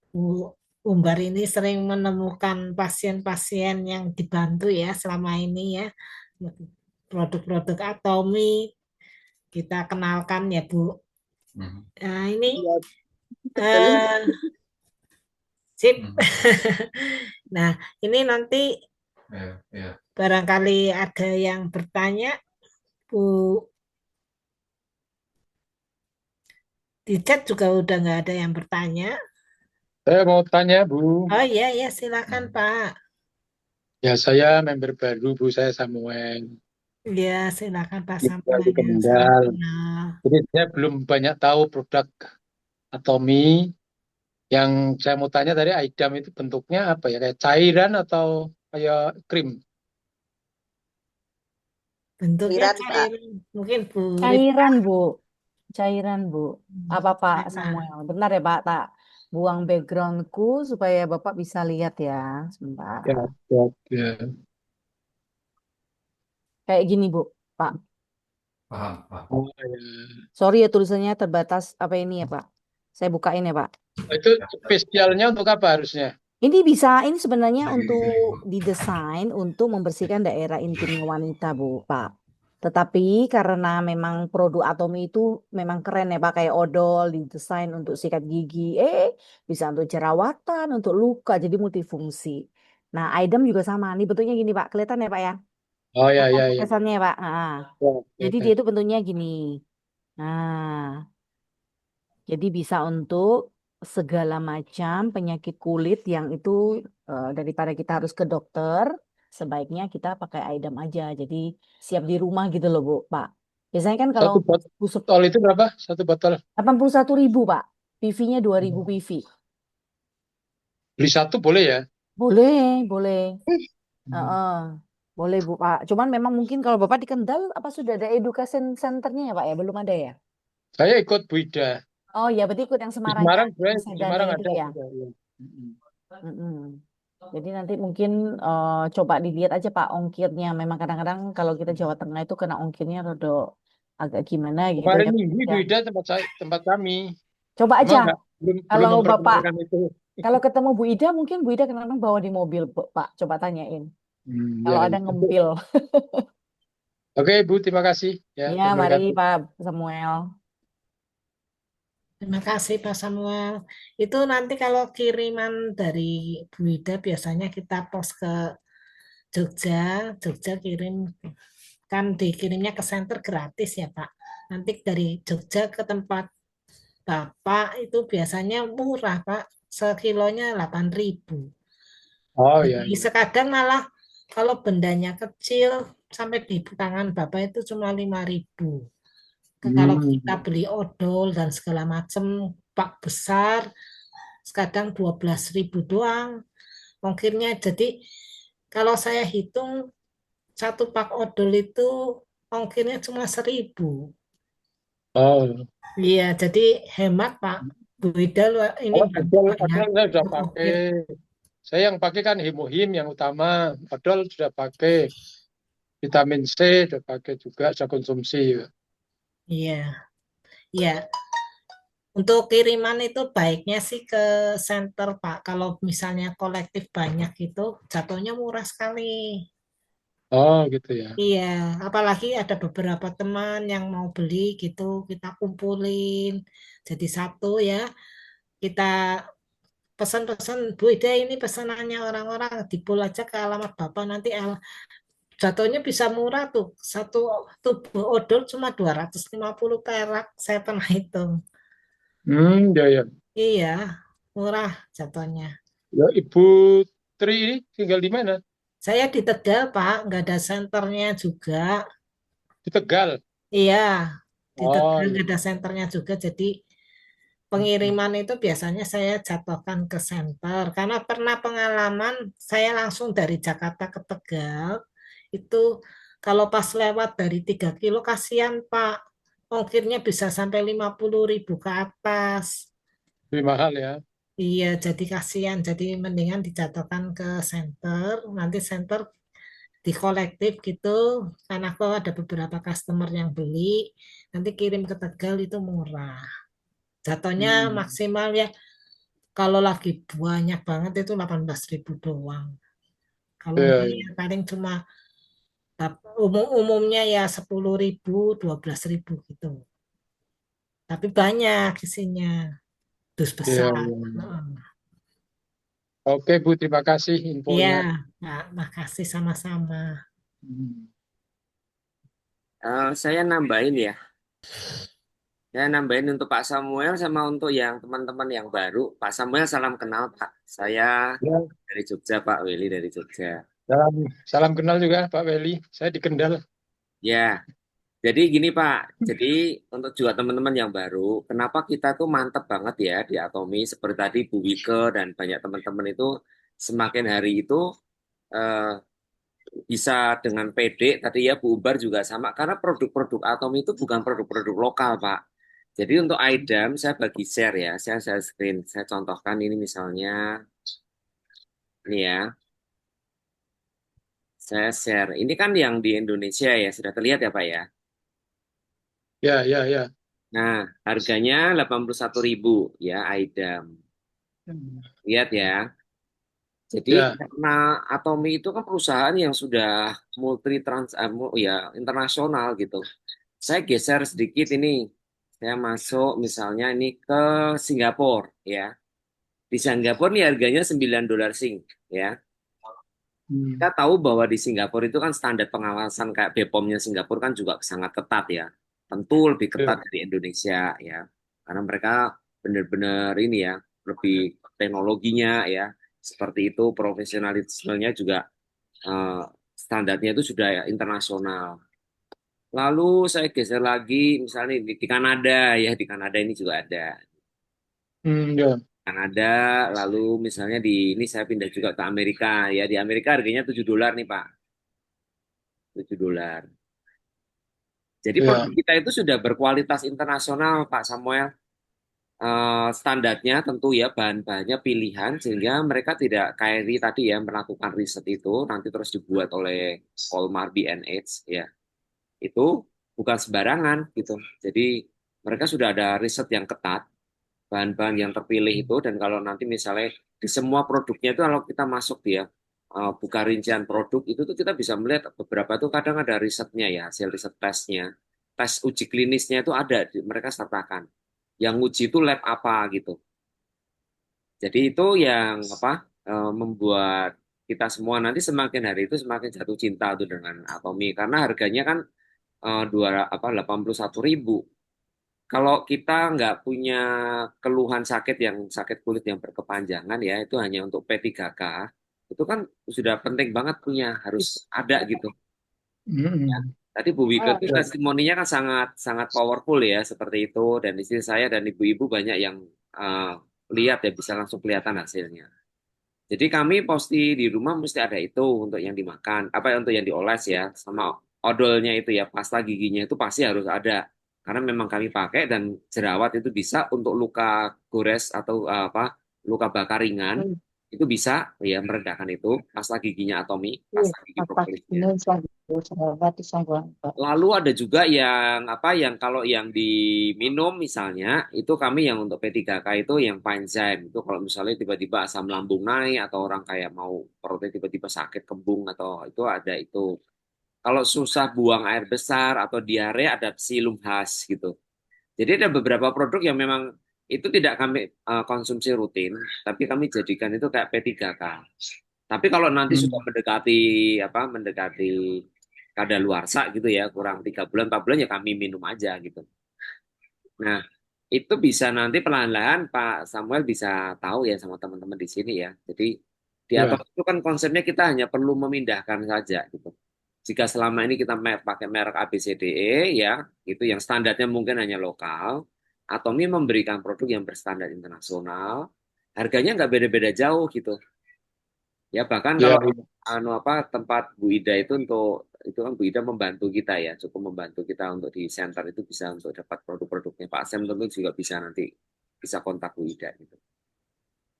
Bu Umbar ini sering menemukan pasien-pasien yang dibantu ya selama ini ya. Produk-produk Atomi kita kenalkan ya Bu. Nah, ini Ya, betul. sip. Nah, ini nanti barangkali ada yang bertanya, Bu. Di chat juga udah nggak ada yang bertanya. Saya mau tanya, Bu. Oh iya, ya silakan Pak. Ya, saya member baru, Bu. Saya Samuel. Ya, silakan Pak Tinggal di Samuel. Salam Kendal. kenal. Jadi saya belum banyak tahu produk Atomi. Yang saya mau tanya tadi, Aidam itu bentuknya apa ya? Kayak cairan atau kayak krim? Bentuknya Cairan, Pak. cairan. Mungkin Bu Rita. Cairan, Bu. Cairan, Bu. Apa Pak Rita. Samuel? Bentar ya, Pak. Tak buang backgroundku supaya Bapak bisa lihat ya. Sebentar. Ya, ya, ya. Kayak gini, Bu. Pak. Oh, ya. Sorry ya tulisannya terbatas apa ini ya, Pak. Saya bukain ya, Pak. Itu spesialnya untuk apa harusnya? Ini sebenarnya untuk didesain untuk membersihkan daerah intimnya wanita, Bu, Pak. Tetapi karena memang produk Atomi itu memang keren ya, Pak. Kayak odol, didesain untuk sikat gigi. Bisa untuk jerawatan, untuk luka, jadi multifungsi. Nah, Aidem juga sama. Ini bentuknya gini, Pak. Kelihatan ya, Pak ya? Oh, ya, ya, ya. Kesannya ya, Pak. Nah, Ya, jadi ya. dia itu bentuknya gini. Nah, jadi bisa untuk segala macam penyakit kulit yang itu daripada kita harus ke dokter, sebaiknya kita pakai Aidam aja. Jadi siap di rumah gitu loh, Bu, Pak. Biasanya kan kalau Satu botol itu berapa? Satu botol? 81.000, Pak. PV-nya 2.000 PV. Beli satu boleh ya? Boleh, boleh. Heeh. Boleh, Bu, Pak. Cuman memang mungkin kalau Bapak di Kendal, apa sudah ada education centernya ya, Pak ya? Belum ada ya? Saya ikut Bu Ida. Oh ya, berarti ikut yang Di Semarang Semarang, ya, gue, yang di Sedane Semarang itu ada ya. juga. Ya. Mm-mm. Mm-mm. Jadi nanti mungkin coba dilihat aja Pak ongkirnya. Memang kadang-kadang kalau kita Jawa Tengah itu kena ongkirnya rada agak gimana gitu. Kemarin Tapi minggu Bu ya, Ida tempat kami. coba Cuma aja. belum Kalau Bapak, memperkenalkan itu. kalau ketemu Bu Ida, mungkin Bu Ida kadang-kadang bawa di mobil, Pak. Coba tanyain. Kalau Ya, ada ya. ngempil. Oke, Bu, terima kasih. Ya, Ya, terima mari kasih. Pak Samuel. Terima kasih Pak Samuel. Itu nanti kalau kiriman dari Bu Ida biasanya kita pos ke Jogja, Jogja kirim kan dikirimnya ke center gratis ya Pak. Nanti dari Jogja ke tempat Bapak itu biasanya murah Pak, sekilonya 8.000. Oh, ya, Jadi ya. sekadang malah kalau bendanya kecil sampai di tangan Bapak itu cuma 5.000. Kalau kita beli odol dan segala macam pak besar, sekadang 12.000 doang ongkirnya. Jadi kalau saya hitung satu pak odol itu ongkirnya cuma 1.000. Oh, Iya, jadi hemat Pak. Bu Ida ini oh, bantu odol banyak saya sudah untuk pakai. ongkir. Saya yang pakai kan Hemohim yang utama. Odol sudah pakai. Vitamin C sudah pakai juga, saya konsumsi. Iya, iya. Untuk kiriman itu baiknya sih ke center Pak. Kalau misalnya kolektif banyak itu jatuhnya murah sekali. Oh, gitu ya. Iya, apalagi ada beberapa teman yang mau beli gitu, kita kumpulin jadi satu ya. Kita pesan-pesan, Bu Ida ini pesanannya orang-orang dipul aja ke alamat Bapak nanti jatuhnya bisa murah tuh. Satu tubuh odol cuma 250 perak, saya pernah hitung. Ya, ya. Iya, murah jatuhnya. Ya, Ibu Tri ini tinggal di mana? Saya di Tegal, Pak, nggak ada senternya juga. Di Tegal. Iya, di Oh Tegal iya. nggak ada senternya juga. Jadi pengiriman itu biasanya saya jatuhkan ke center. Karena pernah pengalaman saya langsung dari Jakarta ke Tegal. Itu kalau pas lewat dari 3 kilo kasihan, Pak. Ongkirnya bisa sampai 50.000 ke atas. Lebih mahal ya. Iya, jadi kasihan. Jadi mendingan dijatuhkan ke center. Nanti center dikolektif gitu. Karena aku ada beberapa customer yang beli. Nanti kirim ke Tegal itu murah. Jatuhnya Hmm. maksimal ya kalau lagi banyak banget itu 18.000 doang. Kalau Iya, enggak iya. ya paling cuma umumnya ya 10.000, 12.000 gitu. Tapi banyak isinya, dus Iya, besar. iya. Heeh. Oke Bu, terima kasih Iya, infonya. Pak, makasih sama-sama. Hmm. Saya nambahin ya. Saya nambahin untuk Pak Samuel sama untuk yang teman-teman yang baru. Pak Samuel salam kenal Pak. Saya Ya, dari Jogja Pak Willy dari Jogja. salam, salam kenal juga Pak Weli. Saya di Kendal. Ya, jadi gini Pak. Jadi untuk juga teman-teman yang baru, kenapa kita tuh mantep banget ya di Atomi seperti tadi Bu Wike dan banyak teman-teman itu semakin hari itu eh, bisa dengan pede. Tadi ya Bu Ubar juga sama karena produk-produk Atomi itu bukan produk-produk lokal Pak. Jadi untuk IDAM saya bagi share ya, saya share screen, saya contohkan ini misalnya, ini ya, saya share. Ini kan yang di Indonesia ya, sudah terlihat ya Pak ya. Ya, ya, ya. Nah, harganya 81.000 ya IDAM. Lihat ya. Jadi Ya. karena Atomi itu kan perusahaan yang sudah ya internasional gitu. Saya geser sedikit ini. Saya masuk misalnya ini ke Singapura ya. Di Singapura nih harganya $9 sing ya. Kita tahu bahwa di Singapura itu kan standar pengawasan kayak BPOM-nya Singapura kan juga sangat ketat ya. Tentu lebih ketat Ya. dari Indonesia ya. Karena mereka benar-benar ini ya, lebih teknologinya ya. Seperti itu profesionalismenya juga eh, standarnya itu sudah ya, internasional. Lalu saya geser lagi misalnya di Kanada ya, di Kanada ini juga ada. Ya. Kanada, lalu misalnya di ini saya pindah juga ke Amerika ya. Di Amerika harganya $7 nih Pak. $7. Jadi Ya. produk kita itu sudah berkualitas internasional, Pak Samuel. Standarnya tentu ya bahan-bahannya pilihan sehingga mereka tidak KRI tadi ya melakukan riset itu nanti terus dibuat oleh Colmar B&H ya. Itu bukan sembarangan gitu. Jadi mereka sudah ada riset yang ketat, bahan-bahan yang terpilih itu dan kalau nanti misalnya di semua produknya itu kalau kita masuk dia buka rincian produk itu tuh kita bisa melihat beberapa tuh kadang ada risetnya ya hasil riset tesnya tes uji klinisnya itu ada mereka sertakan yang uji itu lab apa gitu jadi itu yang apa membuat kita semua nanti semakin hari itu semakin jatuh cinta tuh dengan Atomi karena harganya kan 81.000. Kalau kita nggak punya keluhan sakit yang sakit kulit yang berkepanjangan ya, itu hanya untuk P3K, itu kan sudah penting banget punya, harus ada gitu. Hmm. Tadi Bu Wike Oh, itu Ya. testimoninya kan sangat sangat powerful ya, seperti itu. Dan istri saya dan ibu-ibu banyak yang eh, lihat ya, bisa langsung kelihatan hasilnya. Jadi kami pasti di rumah mesti ada itu untuk yang dimakan, apa untuk yang dioles ya, sama odolnya itu ya, pasta giginya itu pasti harus ada. Karena memang kami pakai dan jerawat itu bisa untuk luka gores atau apa luka bakar ringan itu bisa ya meredakan itu pasta giginya Atomi, pasta gigi propolisnya. Lalu ada juga yang apa yang kalau yang diminum misalnya itu kami yang untuk P3K itu yang Panzyme itu kalau misalnya tiba-tiba asam lambung naik atau orang kayak mau perutnya tiba-tiba sakit kembung atau itu ada itu. Kalau susah buang air besar atau diare ada Psilum khas gitu. Jadi ada beberapa produk yang memang itu tidak kami konsumsi rutin, tapi kami jadikan itu kayak P3K. Tapi kalau nanti sudah Hmm. mendekati kadaluarsa gitu ya, kurang 3 bulan 4 bulan ya kami minum aja gitu. Nah, itu bisa nanti perlahan-lahan Pak Samuel bisa tahu ya sama teman-teman di sini ya. Jadi Di Ya. Atomi itu kan konsepnya kita hanya perlu memindahkan saja gitu. Jika selama ini kita pakai merek ABCDE ya, itu yang standarnya mungkin hanya lokal, Atomi memberikan produk yang berstandar internasional, harganya nggak beda-beda jauh gitu. Ya bahkan Ya, kalau ya. tempat Bu Ida itu itu kan Bu Ida membantu kita ya, cukup membantu kita untuk di center itu bisa untuk dapat produk-produknya. Pak Sam tentu juga bisa nanti bisa kontak Bu Ida gitu.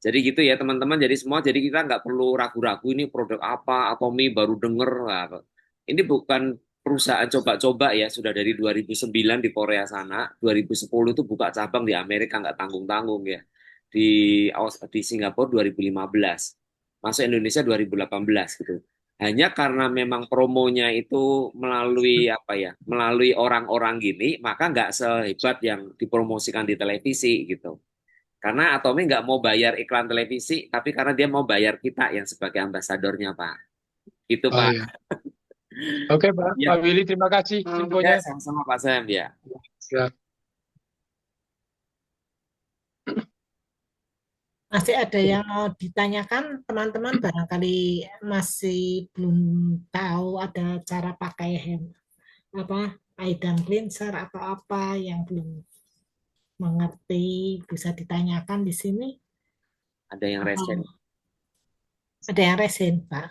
Jadi gitu ya teman-teman. Jadi kita nggak perlu ragu-ragu ini produk apa atau mie baru denger. Nah, ini bukan perusahaan coba-coba ya. Sudah dari 2009 di Korea sana, 2010 itu buka cabang di Amerika nggak tanggung-tanggung ya. Di di Singapura 2015, masuk Indonesia 2018 gitu. Hanya karena memang promonya itu melalui apa ya, melalui orang-orang gini, maka nggak sehebat yang dipromosikan di televisi gitu. Karena Atomi nggak mau bayar iklan televisi, tapi karena dia mau bayar kita yang sebagai ambasadornya, Pak. Gitu, Oh Pak. ya. Oke, Pak Ya, Willy, terima kasih ya infonya. sama-sama Pak Sam ya. Ya. Masih ada yang mau ditanyakan teman-teman, barangkali masih belum tahu ada cara pakai apa item cleanser atau apa yang belum mengerti, bisa ditanyakan di sini. Ada yang resen. Ada yang resin, Pak.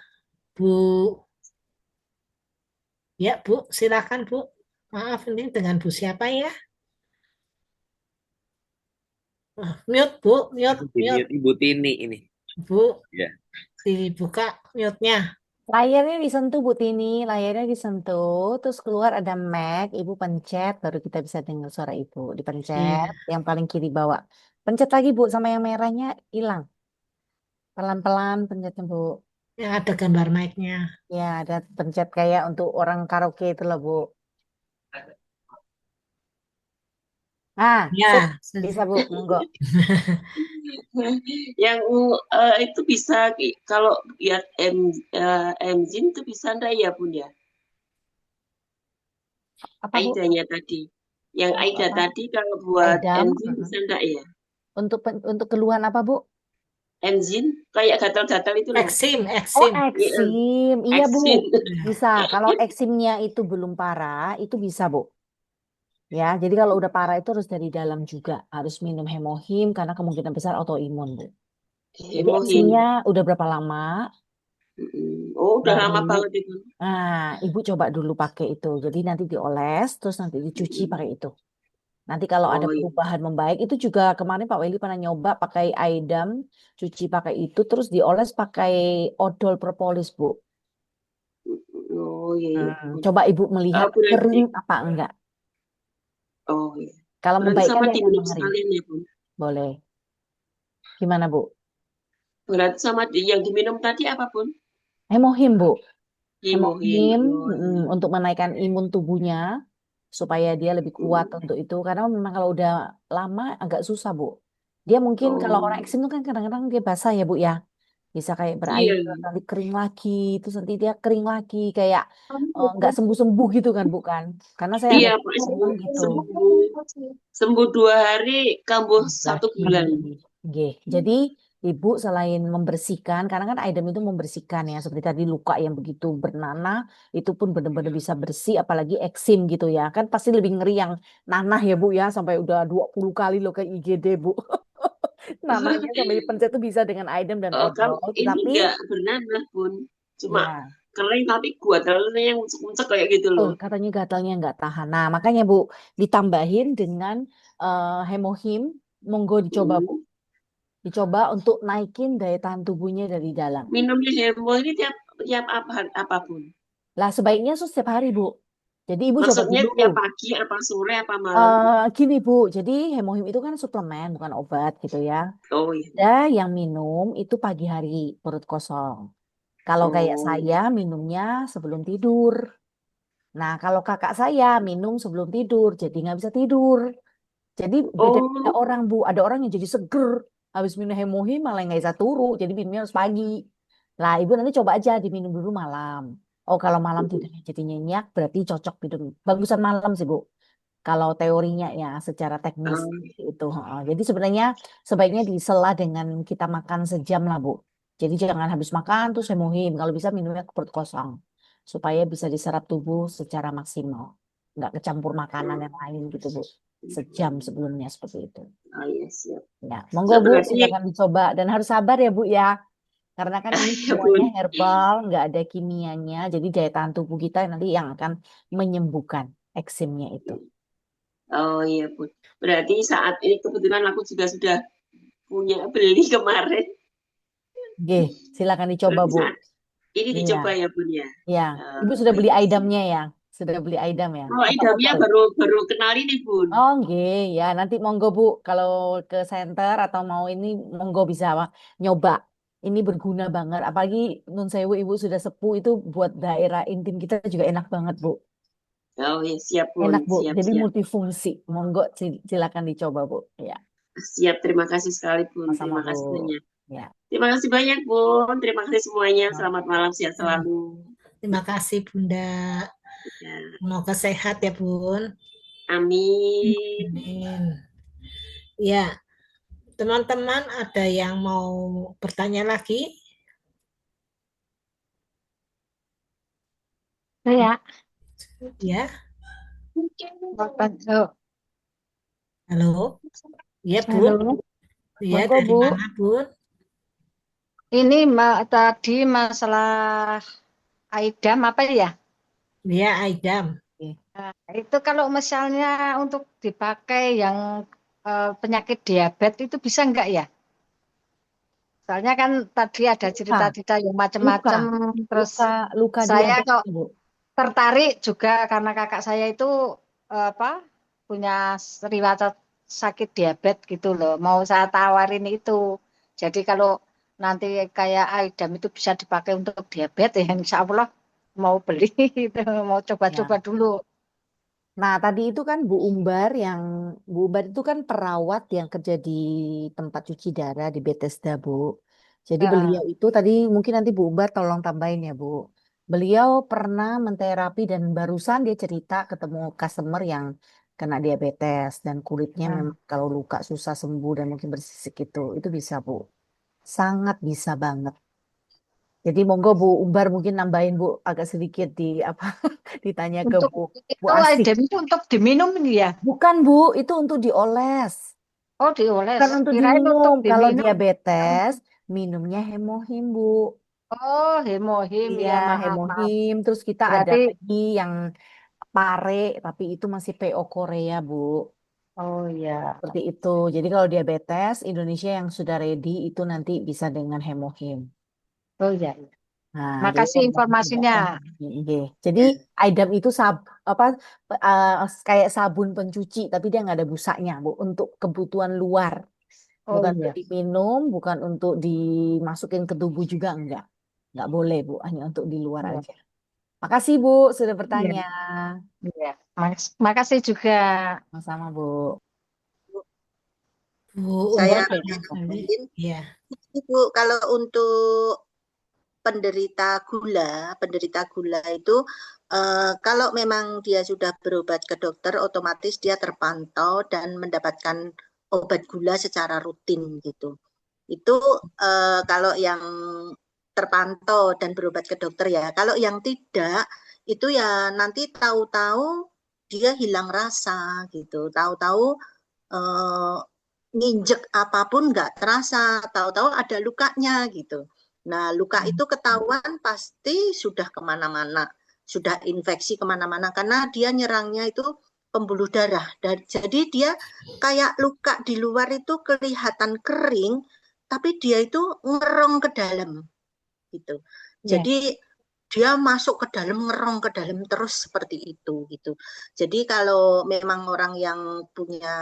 Bu, ya Bu, silakan Bu. Maaf ini dengan Bu siapa ya? Mute Bu, mute, mute. Ibu Tini ini. Bu, Ya. dibuka mute-nya. Layarnya disentuh Bu Tini, layarnya disentuh, terus keluar ada Mac, Ibu pencet, baru kita bisa dengar suara Ibu. Dipencet, Iya, yang paling kiri bawah. Pencet lagi Bu, sama yang merahnya hilang. Pelan-pelan pencetnya Bu. yang ada gambar mic-nya. Ya, ada pencet kayak untuk orang karaoke itu loh Bu. Nah, sip, Ya, bisa Bu, monggo. Yang itu bisa kalau lihat enzim itu bisa enggak ya Bun ya? Apa Bu? Aidanya tadi. Yang Untuk Aida apa? tadi kalau buat Aidam. enzim bisa enggak ya? Untuk keluhan apa Bu? Enzim kayak gatal-gatal itu loh. eksim, Oh, eksim. eksim. Iya Bu, Eksim. bisa. Kalau eksimnya itu belum parah, itu bisa Bu. Ya, jadi kalau udah parah itu harus dari dalam juga. Harus minum hemohim karena kemungkinan besar autoimun, Bu. Jadi Hemohim. eksimnya udah berapa lama? Oh, udah lama Baru. banget itu. Nah, Ibu coba dulu pakai itu. Jadi nanti dioles, terus nanti dicuci pakai itu. Nanti kalau ada Oh iya. perubahan membaik, itu juga kemarin Pak Weli pernah nyoba pakai Aidam, cuci pakai itu, terus dioles pakai odol propolis, Bu. Oh iya. Coba Ibu melihat Oh, berarti. kering apa enggak. Oh iya. Kalau Berarti membaikkan sama dia akan diminum mengering. sekalian ya Bun. Boleh. Gimana, Bu? Berarti sama yang diminum tadi apa Bun? Hemohim, Bu. Hemohim. Hemohim Oh iya. untuk menaikkan imun tubuhnya supaya dia lebih kuat untuk itu. Karena memang kalau udah lama agak susah, Bu. Dia mungkin kalau orang Oh eksim itu kan kadang-kadang dia basah ya, Bu ya. Bisa kayak berair, iya. nanti kering lagi, terus nanti dia kering lagi, kayak nggak sembuh-sembuh gitu kan, bukan? Karena saya ada Iya, Pak. teman gitu. Sembuh 2 hari, kambuh 1 Lagi. bulan. Nggih. Jadi Ibu selain membersihkan, karena kan Aidem itu membersihkan ya, seperti tadi luka yang begitu bernanah, itu pun benar-benar bisa bersih, apalagi eksim gitu ya. Kan pasti lebih ngeri yang nanah ya Bu ya, sampai udah 20 kali loh ke IGD Bu. Nanahnya sampai dipencet tuh bisa dengan Aidem dan Kalau odol, ini tapi enggak bernanah Bun. Cuma ya. kering tapi kuat. Kalau yang uncek-uncek kayak gitu Oh, loh. katanya gatalnya nggak tahan. Nah, makanya Bu, ditambahin dengan hemohim, monggo dicoba Bu. Dicoba untuk naikin daya tahan tubuhnya dari dalam. Minumnya hemo ini tiap apapun. Lah, sebaiknya setiap hari, Bu. Jadi Ibu coba Maksudnya dulu. tiap pagi, apa sore, apa malam. Gini Bu, jadi hemohim itu kan suplemen, bukan obat gitu ya. Oh iya. Ada yang minum itu pagi hari, perut kosong. Kalau kayak Oh. saya minumnya sebelum tidur. Nah, kalau kakak saya minum sebelum tidur, jadi nggak bisa tidur. Jadi beda-beda Oh. orang Bu. Ada orang yang jadi seger. Habis minum hemohim malah nggak bisa turu. Jadi minumnya harus pagi. Lah, Ibu nanti coba aja diminum dulu malam. Oh, kalau malam tidurnya jadi nyenyak, berarti cocok minum. Bagusan malam sih Bu. Kalau teorinya ya, secara teknis itu. Jadi sebenarnya sebaiknya disela dengan kita makan sejam lah Bu. Jadi jangan habis makan terus hemohim. Kalau bisa minumnya ke perut kosong supaya bisa diserap tubuh secara maksimal. Nggak kecampur makanan yang lain gitu, Bu. Sejam sebelumnya seperti itu. Oh iya, siap. Ya, monggo Bu, Berarti silakan dicoba dan harus sabar ya Bu ya. Karena kan ini ya semuanya Bun. herbal, nggak ada kimianya. Jadi daya tahan tubuh kita nanti yang akan menyembuhkan eksimnya itu. Oh iya Bun. Berarti saat ini kebetulan aku juga sudah beli kemarin. Oke, silakan dicoba Berarti Bu. saat ini Iya, dicoba ya Bun ya. iya. Ibu sudah beli Iya, siap. aidamnya ya? Sudah beli aidam ya? Oh, Atau idamnya baru? baru kenal ini Bun. Oh, oke, ya nanti monggo Bu, kalau ke center atau mau ini monggo bisa nyoba. Ini berguna banget, apalagi Nun Sewu Ibu sudah sepuh itu buat daerah intim kita juga enak banget Bu. Oh iya, siap Bun. Enak Bu, Siap, jadi siap. multifungsi. Monggo silakan dicoba Bu. Ya, Siap, terima kasih sekali Bun. sama-sama Terima kasih Bu. banyak. Ya. Terima kasih banyak Bun. Terima kasih semuanya. Selamat malam, sehat selalu. Terima kasih Bunda. Ya. Semoga sehat ya Bun. Amin. Amin. Ya, teman-teman ada yang mau bertanya lagi? Saya. Ya, Oh, halo. Ya Bun. halo. Ya, Monggo dari Bu. mana Bun? Ini tadi masalah Aidam apa ya? Ya, Aidam. Nah, itu kalau misalnya untuk dipakai yang penyakit diabetes itu bisa enggak ya? Soalnya kan tadi ada Luka, cerita-cerita yang luka, macam-macam, terus luka saya diabetes kok Bu. tertarik juga karena kakak saya itu apa punya riwayat sakit diabetes gitu loh. Mau saya tawarin itu. Jadi kalau nanti kayak Aidam itu bisa dipakai untuk diabetes ya insya Allah mau beli itu, mau coba-coba Ya. dulu. Nah, tadi itu kan Bu Umbar itu kan perawat yang kerja di tempat cuci darah di Bethesda, Bu. Jadi beliau Ya. itu tadi mungkin nanti Bu Umbar tolong tambahin ya, Bu. Beliau pernah menterapi dan barusan dia cerita ketemu customer yang kena diabetes dan kulitnya memang kalau luka susah sembuh dan mungkin bersisik itu bisa, Bu. Sangat bisa banget. Jadi monggo Bu Umbar mungkin nambahin Bu agak sedikit di apa ditanya ke Untuk Bu itu Asih. Aidam itu untuk diminum ya? Bukan Bu, itu untuk dioles. Oh dioles. Bukan untuk Kirain untuk diminum. Kalau diminum. diabetes, minumnya hemohim Bu. Oh hemohim Iya, ya maaf maaf. hemohim. Terus kita ada Berarti lagi yang pare, tapi itu masih PO Korea Bu. oh ya. Seperti itu. Jadi kalau diabetes, Indonesia yang sudah ready itu nanti bisa dengan hemohim. Oh ya. Nah, jadi Makasih kalau mau informasinya. dicoba, iya. Jadi Aidam itu apa kayak sabun pencuci, tapi dia nggak ada busanya, Bu, untuk kebutuhan luar, Oh bukan iya. untuk diminum, bukan untuk dimasukin ke tubuh juga nggak boleh, Bu, hanya untuk di luar Iya. aja. Makasih, Bu, sudah Iya. bertanya. Iya. Makasih juga. Sama-sama, Bu. Bu Saya Umbar Oke. barangkali. mungkin Ya. Ibu kalau untuk penderita gula itu kalau memang dia sudah berobat ke dokter, otomatis dia terpantau dan mendapatkan obat gula secara rutin gitu. Itu kalau yang terpantau dan berobat ke dokter ya. Kalau yang tidak, itu ya nanti tahu-tahu dia hilang rasa gitu. Tahu-tahu eh, nginjek apapun nggak terasa, tahu-tahu ada lukanya gitu. Nah, luka itu ketahuan pasti sudah kemana-mana, sudah infeksi kemana-mana karena dia nyerangnya itu pembuluh darah. Dan jadi dia kayak luka di luar itu kelihatan kering, tapi dia itu ngerong ke dalam gitu. Ya. Jadi dia masuk ke dalam, ngerong ke dalam terus seperti itu gitu. Jadi kalau memang orang yang punya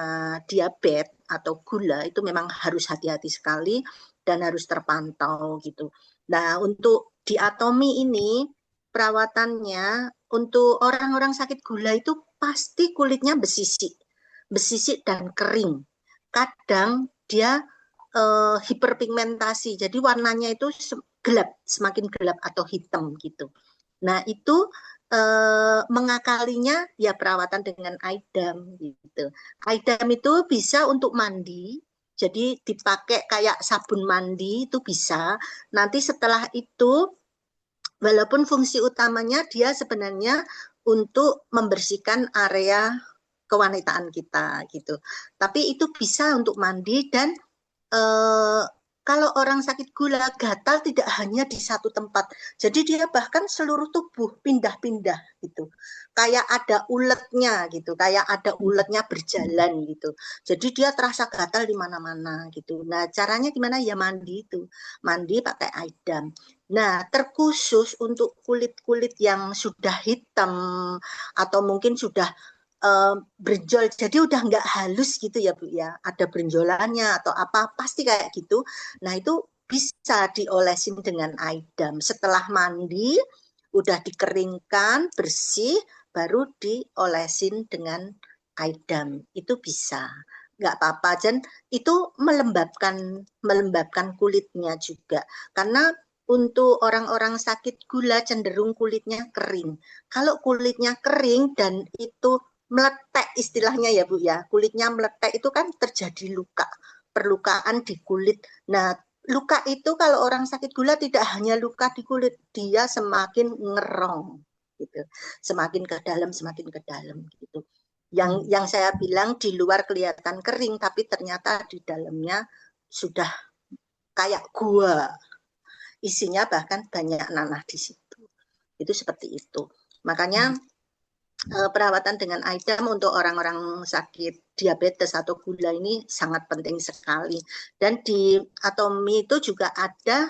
diabetes atau gula itu memang harus hati-hati sekali dan harus terpantau gitu. Nah, untuk diatomi ini perawatannya untuk orang-orang sakit gula itu pasti kulitnya besisik dan kering. Kadang dia hiperpigmentasi, jadi warnanya itu gelap, semakin gelap atau hitam gitu. Nah itu mengakalinya ya perawatan dengan Aidam gitu. Aidam itu bisa untuk mandi, Jadi dipakai kayak sabun mandi itu bisa. Nanti setelah itu, walaupun fungsi utamanya dia sebenarnya untuk membersihkan area kewanitaan kita gitu. Tapi itu bisa untuk mandi dan kalau orang sakit gula, gatal tidak hanya di satu tempat. Jadi dia bahkan seluruh tubuh pindah-pindah gitu. Kayak ada uletnya gitu, kayak ada uletnya berjalan gitu. Jadi dia terasa gatal di mana-mana gitu. Nah, caranya gimana? Ya mandi itu. Mandi pakai aidam. Nah, terkhusus untuk kulit-kulit yang sudah hitam atau mungkin sudah brenjol, jadi udah nggak halus gitu ya Bu ya, ada brenjolannya atau apa, pasti kayak gitu. Nah itu bisa diolesin dengan aidam. Setelah mandi, udah dikeringkan, bersih, baru diolesin dengan aidam. Itu bisa, nggak apa-apa. Dan itu melembabkan kulitnya juga. Karena untuk orang-orang sakit gula cenderung kulitnya kering. Kalau kulitnya kering dan itu meletek istilahnya ya Bu ya, kulitnya meletek itu kan terjadi luka, perlukaan di kulit. Nah, luka itu kalau orang sakit gula tidak hanya luka di kulit, dia semakin ngerong gitu. Semakin ke dalam gitu. Yang saya bilang di luar kelihatan kering tapi ternyata di dalamnya sudah kayak gua. Isinya bahkan banyak nanah di situ. Itu seperti itu. Makanya perawatan dengan aidam untuk orang-orang sakit diabetes atau gula ini sangat penting sekali. Dan di Atomi itu juga ada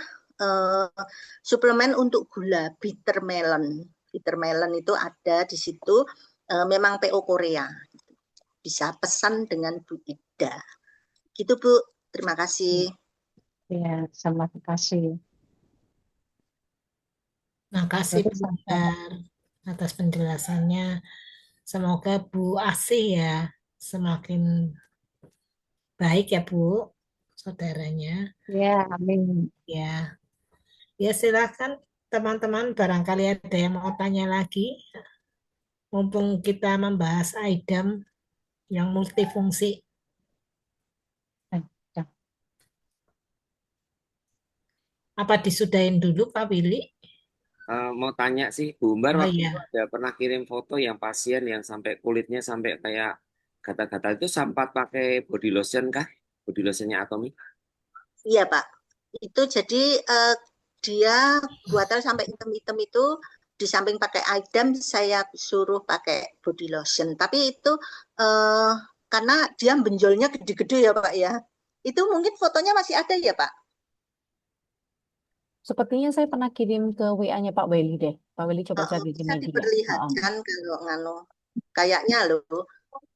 suplemen untuk gula, bitter melon. Bitter melon itu ada di situ, memang PO Korea. Bisa pesan dengan Bu Ida. Gitu Bu, terima kasih. Ya, sama kasih. Makasih Berarti Bu Bar atas penjelasannya. Semoga Bu Asih ya semakin baik ya Bu, saudaranya. ya, amin. Ya, ya silakan teman-teman barangkali ada yang mau tanya lagi. Mumpung kita membahas AIDAM yang multifungsi. Ya. Apa disudahin dulu Pak Willy? Mau tanya sih, Bu Umbar Oh waktu itu iya, ada pernah kirim foto yang pasien yang sampai kulitnya sampai kayak gatal-gatal itu sempat pakai body lotion kah? Body lotionnya Atomi? Iya Pak, itu jadi dia buatan sampai hitam-hitam itu di samping pakai aidam saya suruh pakai body lotion. Tapi itu karena dia benjolnya gede-gede ya Pak ya. Itu mungkin fotonya masih ada ya Pak? Sepertinya saya pernah kirim ke WA-nya Pak Willy deh. Pak Willy coba cari di Bisa media. diperlihatkan kalau ngano kayaknya loh.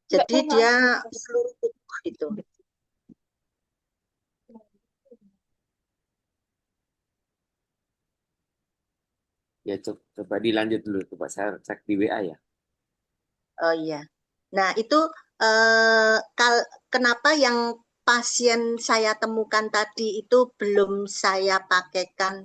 Jadi dia seluruh tubuh gitu. Ya coba dilanjut dulu, coba saya cek di WA ya. Oh iya. Nah, itu kenapa yang pasien saya temukan tadi itu belum saya pakaikan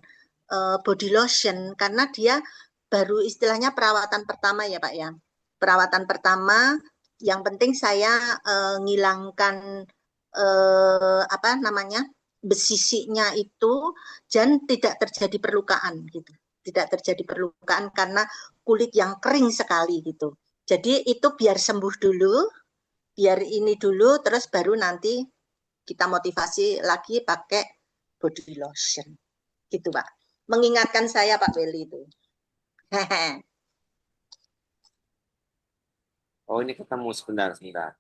body lotion karena dia baru istilahnya perawatan pertama ya, Pak ya. Perawatan pertama yang penting saya ngilangkan apa namanya? Besisinya itu dan tidak terjadi perlukaan gitu. Tidak terjadi perlukaan karena kulit yang kering sekali gitu. Jadi itu biar sembuh dulu, biar ini dulu, terus baru nanti kita motivasi lagi pakai body lotion. Gitu Pak. Mengingatkan saya Pak Weli itu. Oh ini ketemu sebentar, sebentar.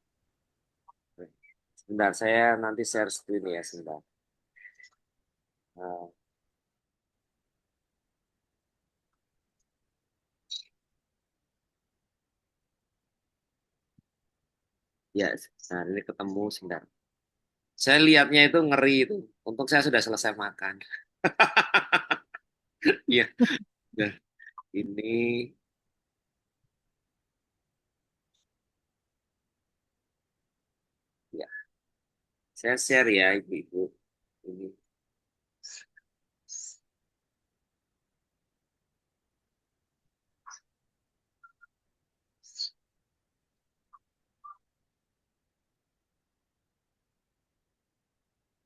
Sebentar, saya nanti share screen ya, sebentar. Nah, ya, sebentar, ini ketemu sebentar. Saya lihatnya itu ngeri itu. Untung saya sudah selesai makan. Iya, nah, ini ya, saya share ya ibu-ibu. Ini.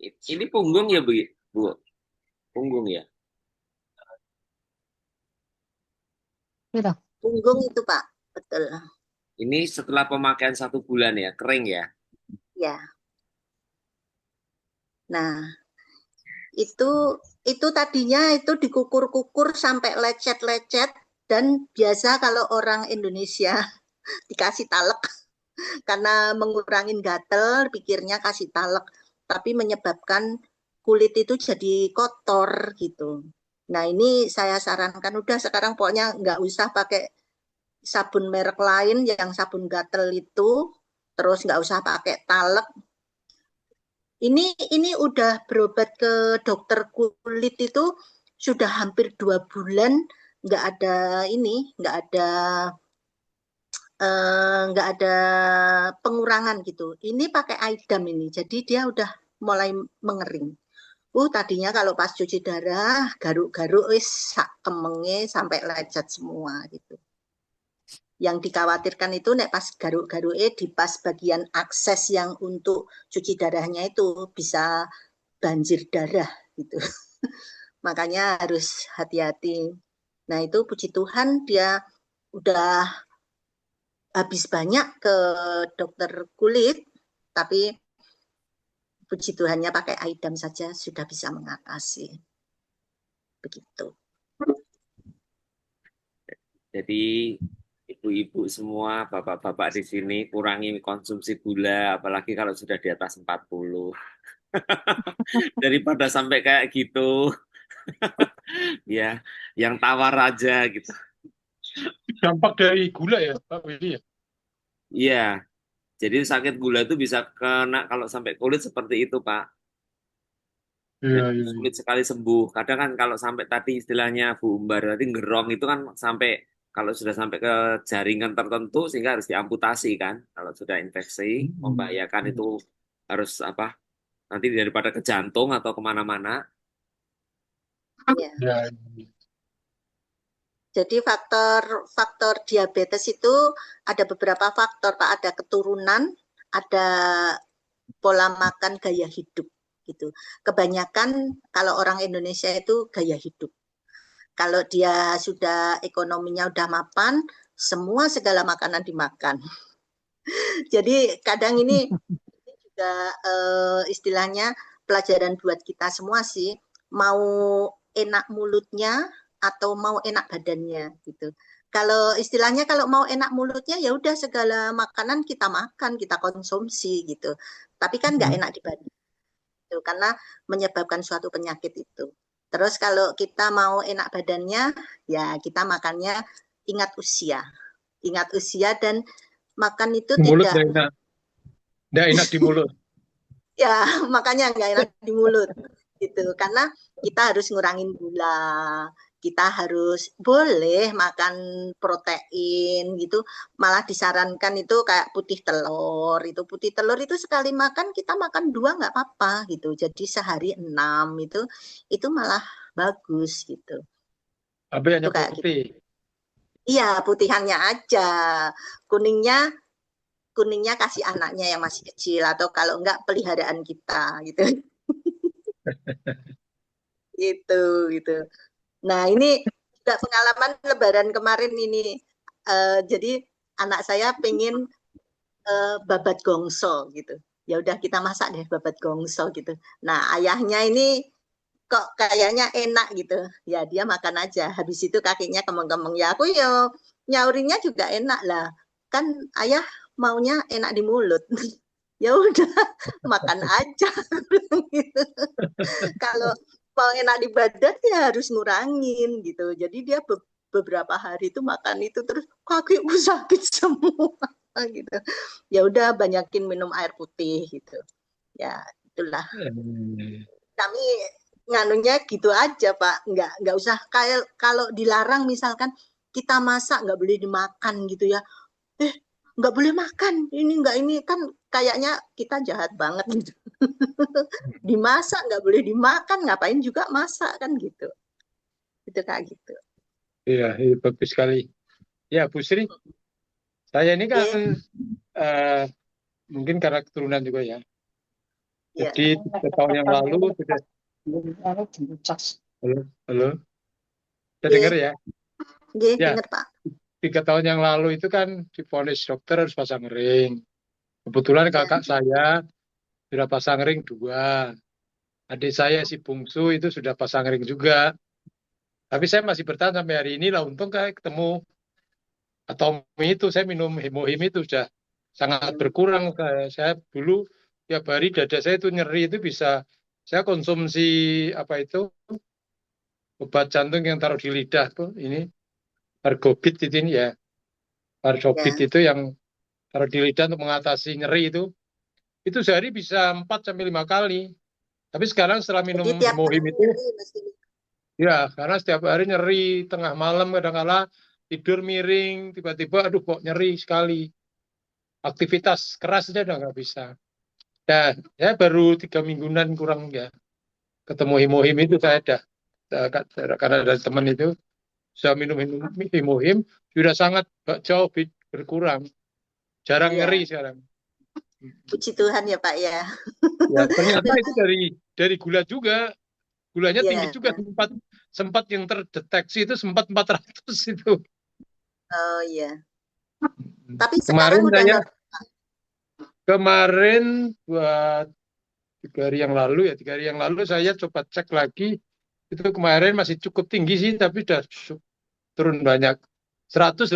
Ini punggung ya, Bu? Bu, punggung ya. Gitu. Punggung itu Pak, betul. Ini setelah pemakaian 1 bulan ya, kering ya. Ya. Nah, itu tadinya itu dikukur-kukur sampai lecet-lecet, dan biasa kalau orang Indonesia dikasih talek karena mengurangin gatel, pikirnya kasih talek, tapi menyebabkan kulit itu jadi kotor gitu. Nah, ini saya sarankan udah sekarang pokoknya nggak usah pakai sabun merek lain yang sabun gatel itu, terus nggak usah pakai talek. Ini udah berobat ke dokter kulit itu sudah hampir 2 bulan, nggak ada nggak ada pengurangan gitu. Ini pakai Aidam ini, jadi dia udah mulai mengering. Tadinya kalau pas cuci darah garuk-garuk wis sak kemenge sampai lecet semua gitu. Yang dikhawatirkan itu nek pas garuk-garuk di pas bagian akses yang untuk cuci darahnya itu bisa banjir darah gitu. Makanya harus hati-hati. Nah, itu puji Tuhan dia udah habis banyak ke dokter kulit, tapi puji Tuhannya pakai Aidam saja sudah bisa mengatasi. Begitu. Jadi ibu-ibu semua, bapak-bapak di sini kurangi konsumsi gula, apalagi kalau sudah di atas 40. Daripada sampai kayak gitu. Ya, yang tawar aja gitu. Dampak dari gula ya, Pak Willy ya. Iya. Jadi sakit gula itu bisa kena kalau sampai kulit seperti itu, Pak. Iya, Dan iya, iya. sulit sekali sembuh. Kadang kan kalau sampai tadi istilahnya Bu Umbar tadi ngerong itu kan sampai kalau sudah sampai ke jaringan tertentu sehingga harus diamputasi kan. Kalau sudah infeksi, membahayakan itu harus apa? Nanti daripada ke jantung atau kemana-mana. Ya. Ya, Jadi faktor diabetes itu ada beberapa faktor, Pak. Ada keturunan, ada pola makan, gaya hidup gitu. Kebanyakan kalau orang Indonesia itu gaya hidup. Kalau dia sudah ekonominya udah mapan, semua segala makanan dimakan. Jadi kadang ini juga istilahnya pelajaran buat kita semua sih, mau enak mulutnya atau mau enak badannya gitu. Kalau istilahnya kalau mau enak mulutnya ya udah segala makanan kita makan, kita konsumsi gitu. Tapi kan nggak enak di badan gitu, karena menyebabkan suatu penyakit itu. Terus kalau kita mau enak badannya, ya kita makannya ingat usia dan makan itu di mulut tidak nggak enak. Nggak enak di mulut. ya makanya nggak enak di mulut gitu, karena kita harus ngurangin gula, kita harus boleh makan protein gitu, malah disarankan itu kayak putih telur itu sekali makan kita makan 2 nggak apa-apa gitu, jadi sehari 6 itu malah bagus gitu. Tapi hanya Itu kayak gitu. putih. Iya, putihannya aja, kuningnya kasih anaknya yang masih kecil atau kalau enggak peliharaan kita gitu. gitu. Nah, ini juga pengalaman Lebaran kemarin ini. Jadi anak saya pengen babat gongso gitu. Ya udah kita masak deh babat gongso gitu. Nah, ayahnya ini kok kayaknya enak gitu. Ya dia makan aja. Habis itu kakinya kemeng-kemeng. Ya aku ya nyaurinya juga enak lah. Kan ayah maunya enak di mulut. Ya udah makan aja gitu. Kalau mau enak di badan ya harus ngurangin gitu. Jadi dia beberapa hari itu makan itu terus kakiku sakit semua gitu. Ya udah banyakin minum air putih gitu. Ya itulah. Kami nganunya gitu aja Pak. Nggak usah kayak kalau dilarang misalkan kita masak nggak boleh dimakan gitu ya. Nggak boleh makan ini nggak ini kan kayaknya kita jahat banget gitu. Dimasak nggak boleh dimakan, ngapain juga masak kan gitu. Itu kayak gitu. Iya, bagus sekali. Ya, Bu Sri, saya ini kan Yeah. mungkin karena keturunan juga ya. Ya. Jadi 3 tahun yang lalu sudah. Halo, halo, saya Nggih, dengar ya. nggih, Ya, dengar Pak. 3 tahun yang lalu itu kan divonis dokter harus pasang ring. Kebetulan Ya. kakak saya sudah pasang ring 2. Adik saya si bungsu itu sudah pasang ring juga. Tapi saya masih bertahan sampai hari ini lah. Untung kayak ketemu Atomi itu, saya minum hemohim itu sudah sangat berkurang. Saya dulu tiap hari dada saya itu nyeri itu bisa saya konsumsi apa itu obat jantung yang taruh di lidah tuh ini Argobit itu ini ya. Argobit Ya. itu yang taruh di lidah untuk mengatasi nyeri itu sehari bisa 4 sampai 5 kali. Tapi sekarang setelah minum Jadi tiap hari hemohim itu nyeri mesti. ya karena setiap hari nyeri tengah malam kadang-kala tidur miring tiba-tiba aduh kok nyeri sekali. Aktivitas keras aja udah nggak bisa. Ya, ya baru 3 mingguan kurang ya ketemu hemohim itu saya ada karena ada teman itu saya minum hemohim sudah sangat jauh berkurang, jarang Ya. nyeri sekarang. Puji Tuhan ya Pak ya. Ya ternyata itu dari gula juga, gulanya tinggi Ya. juga sempat yang terdeteksi itu sempat 400 itu. Oh iya. Tapi Kemarin sekarang udah saya normal. kemarin buat 3 hari yang lalu ya 3 hari yang lalu saya coba cek lagi itu kemarin masih cukup tinggi sih tapi sudah turun banyak 181.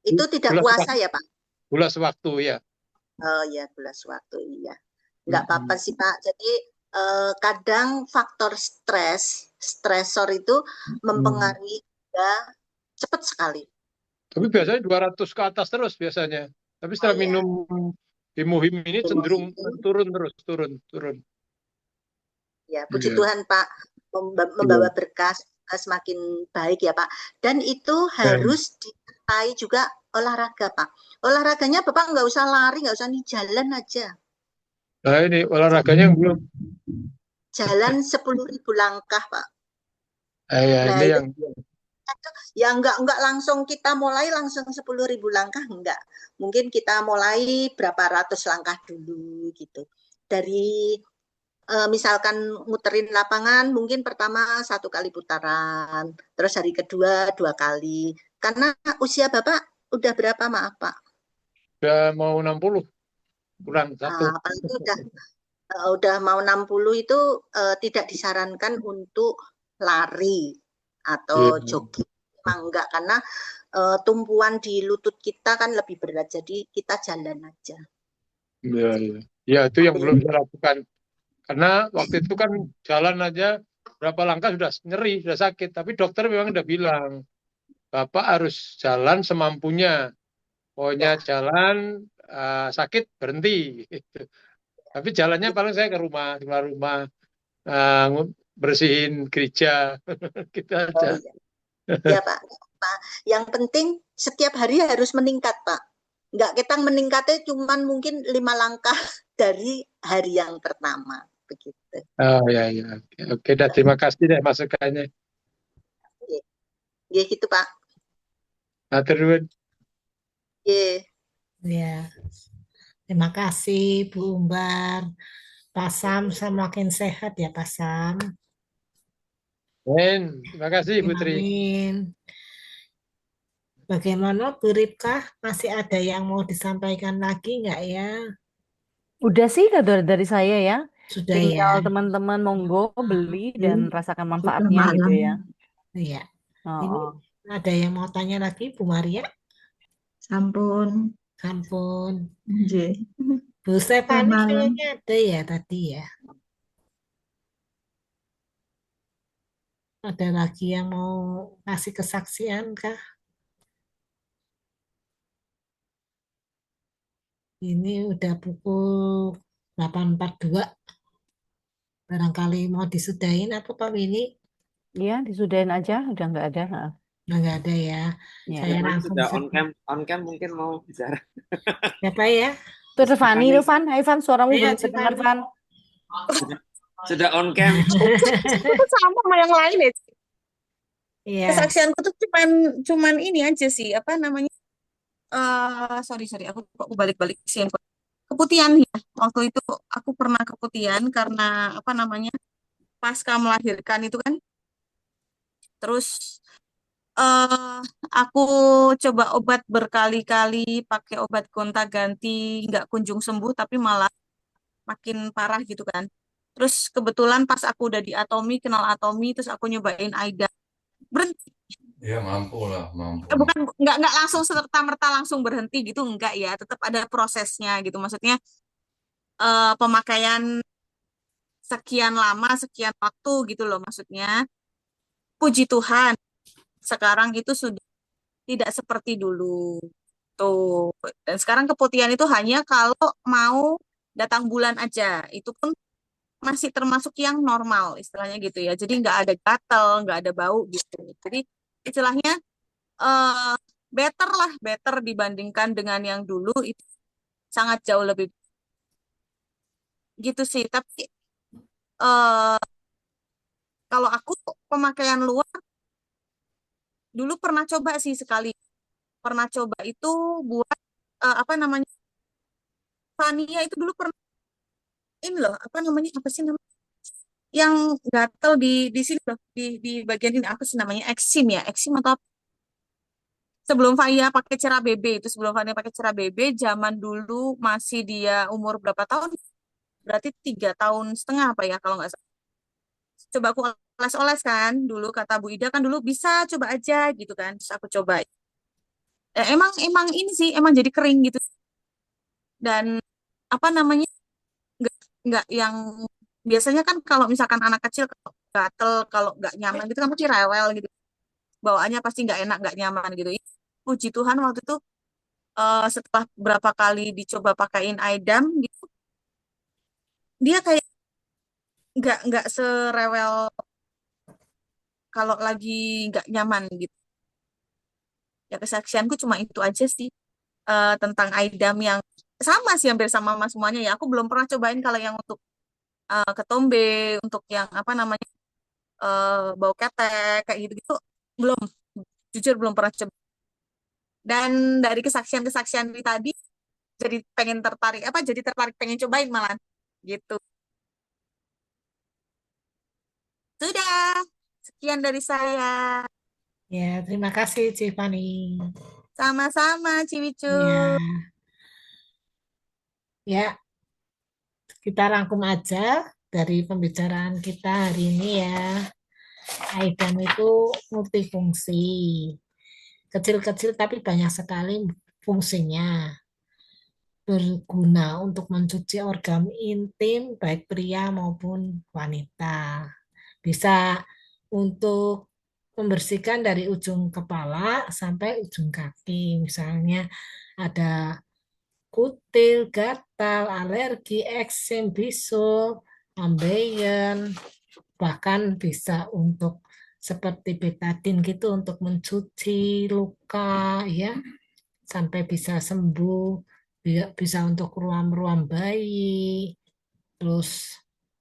Itu tidak Gula puasa ya Pak? gula sewaktu ya. Oh ya, gula suatu iya. Nggak apa-apa sih Pak. Jadi kadang faktor stresor itu mempengaruhi gula cepat sekali. Tapi biasanya 200 ke atas terus biasanya. Tapi setelah Oh, iya. minum hemohim ini cenderung turun terus, turun. Ya, puji Iya. Tuhan Pak, membawa berkah semakin baik ya Pak. Dan itu harus disertai juga olahraga Pak. Olahraganya Bapak nggak usah lari, nggak usah nih, jalan aja. Nah ini olahraganya yang belum. Jalan 10.000 langkah Pak. Ya, Nah, ini itu yang ya nggak langsung kita mulai langsung 10.000 langkah, enggak. Mungkin kita mulai berapa ratus langkah dulu gitu. Dari misalkan muterin lapangan, mungkin pertama 1 kali putaran, terus hari kedua 2 kali. Karena usia Bapak udah berapa maaf Pak? udah mau 60, kurang 1. Apalagi udah mau 60 itu tidak disarankan untuk lari atau jogging. Memang enggak, karena tumpuan di lutut kita kan lebih berat, jadi kita jalan aja. Ya itu yang belum saya lakukan. Karena waktu itu kan jalan aja berapa langkah sudah nyeri, sudah sakit. Tapi dokter memang udah bilang, Bapak harus jalan semampunya. Pokoknya jalan sakit berhenti. Tapi jalannya paling saya keluar rumah, bersihin gereja, gitu aja. Ya Pak. Yang penting setiap hari harus meningkat Pak. Nggak kita meningkatnya cuman mungkin 5 langkah dari hari yang pertama. Begitu. Oh ya. Oke, dah terima kasih deh masukannya. Ya gitu Pak. Terus. Ya. Terima kasih Bu Umbar. Pak Sam semakin sehat ya Pak Sam. Terima kasih Putri. Amin. Bagaimana Bu Ripkah? Masih ada yang mau disampaikan lagi nggak ya? Udah sih dari saya ya. Sudah Tinggal ya. teman-teman monggo beli dan rasakan manfaatnya gitu ya. Iya. Oh, Ini ada yang mau tanya lagi Bu Maria? Sampun. Bu Stefani kayaknya ada ya tadi ya. Ada lagi yang mau kasih kesaksian kah? Ini udah pukul 8.42. Barangkali mau disudahin apa Pak Willy? Iya, disudahin aja, udah nggak ada. Nggak ada ya. Ya. Saya langsung sudah on cam mungkin mau bicara. Siapa ya? Itu Rifani, Hai Van, suaramu belum terdengar Van. Sudah on cam. Itu sama yang lain ya. Iya. Kesaksianku tuh cuman ini aja sih, apa namanya? Sorry, aku balik-balik sih. keputihan ya. Waktu itu aku pernah keputihan karena apa namanya, pasca melahirkan itu kan. Terus eh aku coba obat berkali-kali, pakai obat gonta-ganti, nggak kunjung sembuh, tapi malah makin parah gitu kan. Terus kebetulan pas aku udah di Atomi, kenal Atomi, terus aku nyobain AIDA, berhenti. Ya mampu lah, mampu. Bukan nggak langsung serta-merta langsung berhenti gitu, enggak ya, tetap ada prosesnya gitu. Maksudnya pemakaian sekian lama, sekian waktu gitu loh maksudnya. Puji Tuhan, sekarang itu sudah tidak seperti dulu. Tuh. Dan sekarang keputihan itu hanya kalau mau datang bulan aja. Itu pun masih termasuk yang normal istilahnya gitu ya. Jadi nggak ada gatal, nggak ada bau gitu. Jadi istilahnya eh better dibandingkan dengan yang dulu, itu sangat jauh lebih gitu sih. Tapi eh kalau aku pemakaian luar dulu pernah coba sih sekali. Pernah coba itu buat apa namanya? Vania itu dulu pernah ini loh, apa sih namanya? Yang gatal di sini loh, di bagian ini apa sih namanya? Eksim ya, eksim atau apa? Sebelum Faya pakai Cerah BB itu, sebelum Fania pakai Cerah BB, zaman dulu masih dia umur berapa tahun? Berarti 3 tahun setengah apa ya kalau nggak salah. Coba aku oles-oles kan dulu, kata Bu Ida kan dulu bisa coba aja gitu kan. Terus aku coba. Emang ini sih emang jadi kering gitu, dan apa namanya, nggak nggak yang biasanya kan kalau misalkan anak kecil kalau gatel, kalau nggak nyaman gitu kan pasti rewel gitu, bawaannya pasti nggak enak, nggak nyaman gitu. Puji Tuhan waktu itu setelah berapa kali dicoba pakaiin Aidam gitu, dia kayak nggak serewel kalau lagi nggak nyaman gitu. Ya kesaksianku cuma itu aja sih, tentang Aidam yang sama sih, hampir sama sama semuanya ya. Aku belum pernah cobain kalau yang untuk ketombe, untuk yang apa namanya, bau ketek kayak gitu-gitu, belum, jujur belum pernah coba. Dan dari kesaksian-kesaksian ini tadi jadi pengen tertarik, jadi tertarik pengen cobain malah gitu. Sudah, sekian dari saya. Ya, terima kasih Cipani. Sama-sama, Ciwicu. Ya, ya, kita rangkum aja dari pembicaraan kita hari ini ya. Aidam itu multifungsi. Kecil-kecil tapi banyak sekali fungsinya. Berguna untuk mencuci organ intim baik pria maupun wanita. Bisa untuk membersihkan dari ujung kepala sampai ujung kaki. Misalnya ada kutil, gatal, alergi, eksem, bisul, ambeien, bahkan bisa untuk seperti betadin gitu untuk mencuci luka ya sampai bisa sembuh, bisa untuk ruam-ruam bayi, terus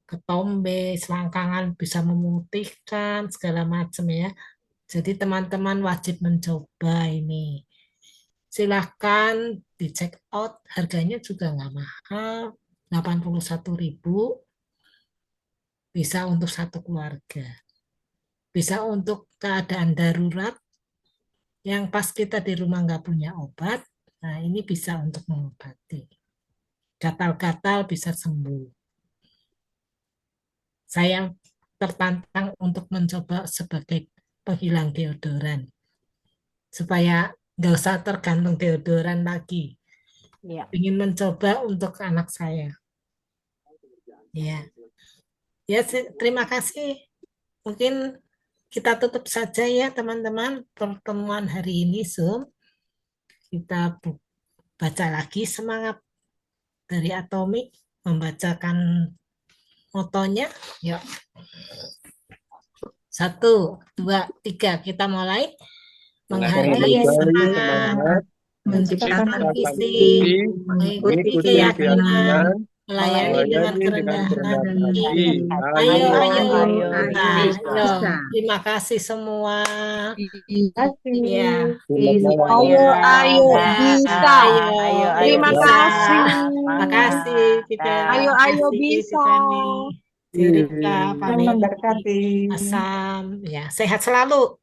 ketombe, selangkangan bisa memutihkan segala macam ya. Jadi teman-teman wajib mencoba ini. Silahkan di check out, harganya juga nggak mahal, 81.000, bisa untuk satu keluarga. Bisa untuk keadaan darurat, yang pas kita di rumah nggak punya obat, nah ini bisa untuk mengobati. Gatal-gatal bisa sembuh. Saya tertantang untuk mencoba sebagai penghilang deodoran, supaya nggak usah tergantung deodoran lagi. Ya. Ingin mencoba untuk anak saya. Ya, ya terima kasih. Mungkin kita tutup saja ya teman-teman pertemuan hari ini Zoom. Kita baca lagi semangat dari Atomik membacakan motonya. Yuk. 1, 2, 3 kita mulai. Menghargai semangat, menciptakan visi, mengikuti keyakinan, melayani dengan melayani dengan kerendahan kerendahan hati. hati. Ayo, Ayo, ayo, ayo, kita. bisa. Ayo, terima kasih semua. Kasih. Ya, Selamat malam. Ayo, ayo, ya, bisa. ayo, Ayo, ayo Terima bisa. kasih. Makasih, Tifera. Ayo, ayo Makasih, bisa. Tiffany. Derika, Yang Pak Meli, memberkati. Asam. Ya, sehat selalu.